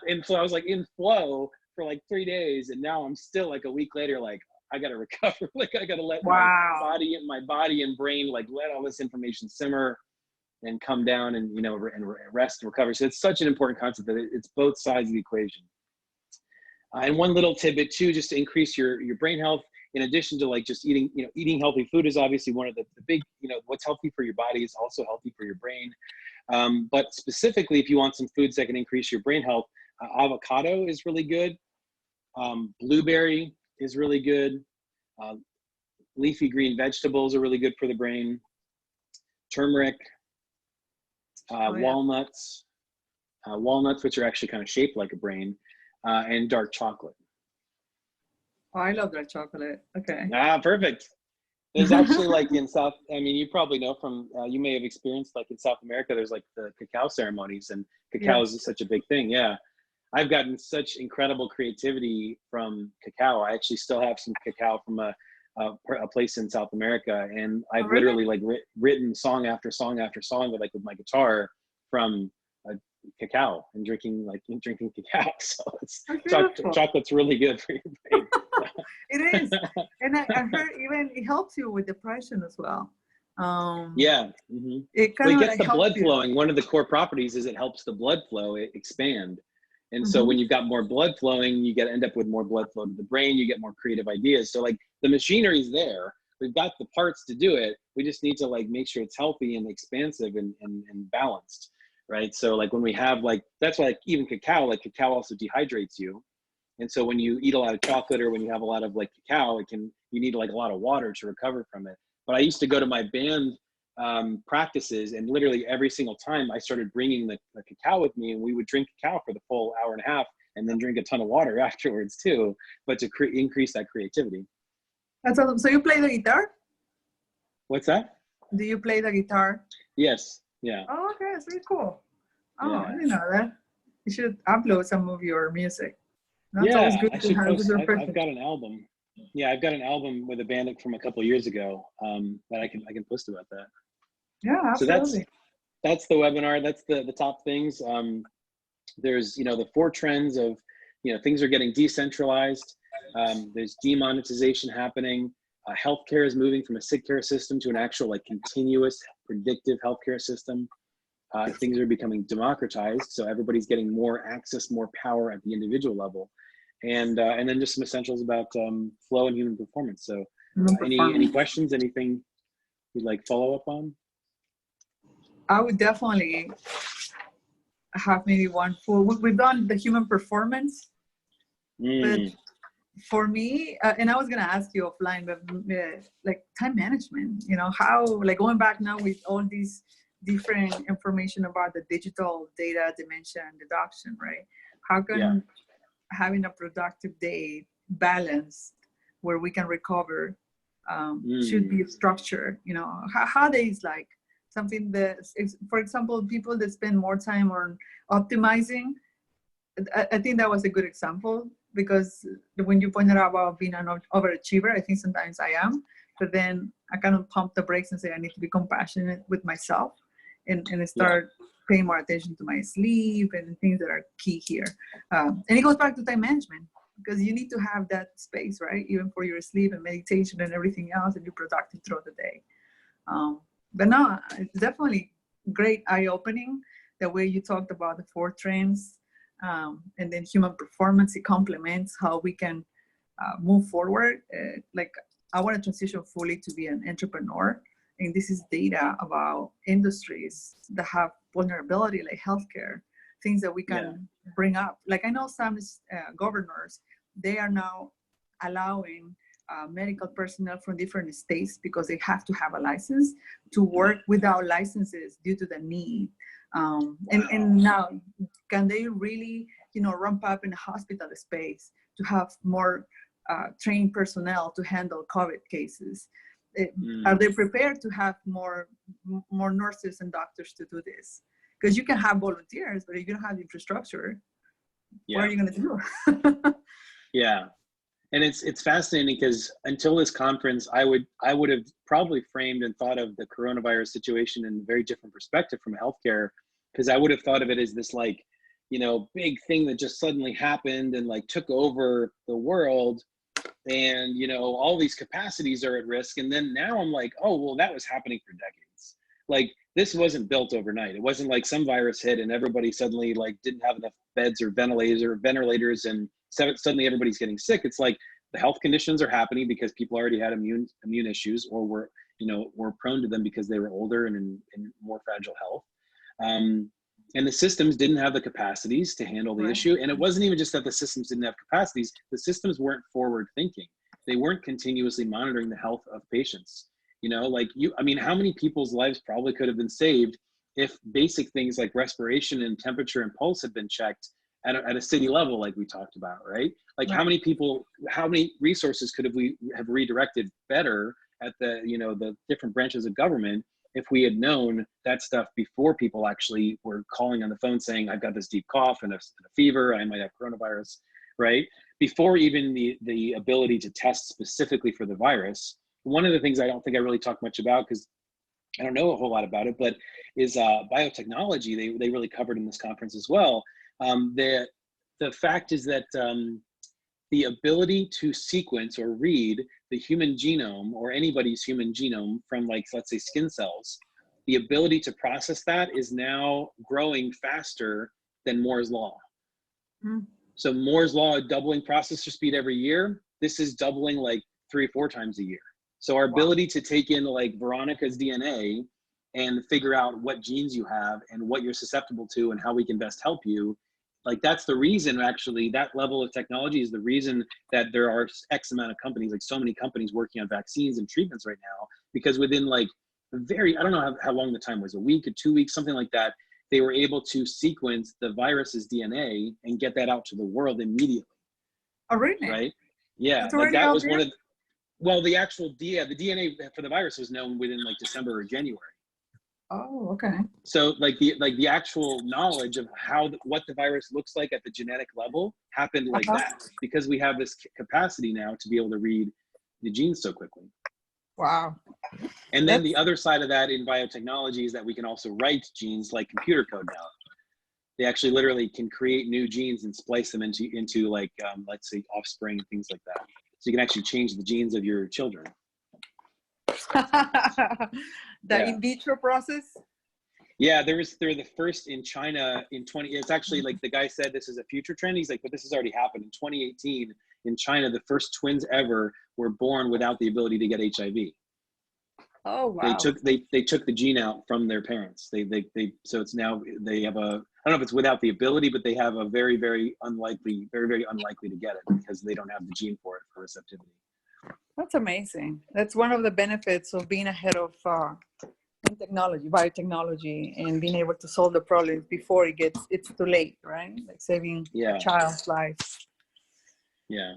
And so I was like in flow for like 3 days. And now I'm still like a week later, like, I got to recover. Like I got to let my body and brain, like let all this information simmer and come down and, and rest and recover. So it's such an important concept that it's both sides of the equation. And one little tidbit too, just to increase your brain health, in addition to like just eating, eating healthy food is obviously one of the big, what's healthy for your body is also healthy for your brain. But specifically, if you want some foods that can increase your brain health, avocado is really good. Blueberry is really good. Leafy green vegetables are really good for the brain. Turmeric, walnuts, which are actually kind of shaped like a brain, and dark chocolate. Oh, I love dark chocolate. Okay. Perfect. There's actually like in South, you probably know from, you may have experienced like in South America, there's like the cacao ceremonies, and cacao is such a big thing. Yeah. I've gotten such incredible creativity from cacao. I actually still have some cacao from a place in South America, and I've literally like written song after song after song with my guitar from cacao and drinking cacao. So it's chocolate's really good for your brain. It is, and I heard even it helps you with depression as well. It kind of gets the blood flowing. One of the core properties is it helps the blood flow expand. And so when you've got more blood flowing, you end up with more blood flow to the brain, you get more creative ideas. So like the machinery's there, we've got the parts to do it. We just need to like make sure it's healthy and expansive and balanced, right? So like when we have that's why like even cacao also dehydrates you. And so when you eat a lot of chocolate or when you have a lot of like cacao, you need like a lot of water to recover from it. But I used to go to my band practices, and literally every single time I started bringing the cacao with me, and we would drink cacao for the full hour and a half and then drink a ton of water afterwards too, but to increase that creativity. That's awesome. So you play the guitar? What's that? Do you play the guitar? Yes. Yeah. Oh, okay. That's really cool. Oh, I didn't know that. You should upload some of your music. That's always good to have with your person. I've got an album. Yeah, I've got an album with a band from a couple of years ago that I can post about that. Yeah, absolutely. So that's the webinar. That's the top things. There's the 4 trends of things are getting decentralized. There's demonetization happening. Healthcare is moving from a sick care system to an actual like continuous predictive healthcare system. Things are becoming democratized, so everybody's getting more access, more power at the individual level. And then just some essentials about flow and human performance. So any questions, anything you'd like follow up on? I would definitely have maybe one full, we've done the human performance, but for me, and I was going to ask you offline, but like time management, how, like going back now with all these different information about the digital data dimension and adoption, right? How can having a productive day balanced where we can recover should be structured? How days like something that, for example, people that spend more time on optimizing, I think that was a good example, because when you pointed out about being an overachiever, I think sometimes I am, but then I kind of pump the brakes and say I need to be compassionate with myself and start paying more attention to my sleep and things that are key here. And it goes back to time management, because you need to have that space, right? Even for your sleep and meditation and everything else, and you're productive throughout the day. But no, it's definitely great eye-opening, the way you talked about the 4 trends, and then human performance. It complements how we can move forward. Like I want to transition fully to be an entrepreneur, and this is data about industries that have vulnerability, like healthcare, things that we can bring up. Like I know some governors, they are now allowing medical personnel from different states, because they have to have a license, to work without licenses due to the need. And now, can they really, ramp up in a hospital space to have more trained personnel to handle COVID cases? Are they prepared to have more nurses and doctors to do this? Because you can have volunteers, but if you don't have the infrastructure, what are you going to do? Yeah. And it's fascinating because until this conference, I would have probably framed and thought of the coronavirus situation in a very different perspective from healthcare, because I would have thought of it as this like, you know, big thing that just suddenly happened and like took over the world, and you know, all these capacities are at risk. And then now I'm like, oh well, that was happening for decades. Like this wasn't built overnight. It wasn't like some virus hit and everybody suddenly like didn't have enough beds or ventilators and suddenly everybody's getting sick. It's like the health conditions are happening because people already had immune issues, or were prone to them because they were older and in more fragile health. And the systems didn't have the capacities to handle the issue. And it wasn't even just that the systems didn't have capacities, the systems weren't forward thinking. They weren't continuously monitoring the health of patients. You know, like I mean, how many people's lives probably could have been saved if basic things like respiration and temperature and pulse had been checked at a city level, like we talked about, right? Like how many resources could we have redirected better at the, you know, the different branches of government if we had known that stuff before people actually were calling on the phone saying, I've got this deep cough and a fever, I might have coronavirus, right? Before even the ability to test specifically for the virus. One of the things I don't think I really talked much about, because I don't know a whole lot about it, but is biotechnology. They really covered in this conference as well. The fact is that the ability to sequence or read the human genome, or anybody's human genome, from like, let's say skin cells, the ability to process that is now growing faster than Moore's law. So Moore's law, doubling processor speed every year, this is doubling like 3 or 4 times a year. So our ability to take in like Veronica's DNA and figure out what genes you have and what you're susceptible to and how we can best help you, like that's the reason, actually, that level of technology is the reason that there are X amount of companies, like so many companies working on vaccines and treatments right now, because within like I don't know how long the time was, a week or 2 weeks, something like that, they were able to sequence the virus's DNA and get that out to the world immediately. Oh, really? Right? Yeah, like that was one of the actual the DNA for the virus was known within like December or January. Oh, okay. So like the actual knowledge of what the virus looks like at the genetic level happened like that, because we have this capacity now to be able to read the genes so quickly. Wow. And then the other side of that in biotechnology is that we can also write genes like computer code now. They actually literally can create new genes and splice them into like, let's say offspring and things like that. So you can actually change the genes of your children. In vitro process? Yeah, they're the first in China in it's actually like the guy said this is a future trend. He's like, but this has already happened. In 2018 in China, the first twins ever were born without the ability to get HIV. Oh wow. They took the gene out from their parents. So it's now they have I don't know if it's without the ability, but they have a very, very unlikely to get it because they don't have the gene for it, for receptivity. That's amazing. That's one of the benefits of being ahead of biotechnology, and being able to solve the problems before it's too late, right? Like saving a child's life. Yeah.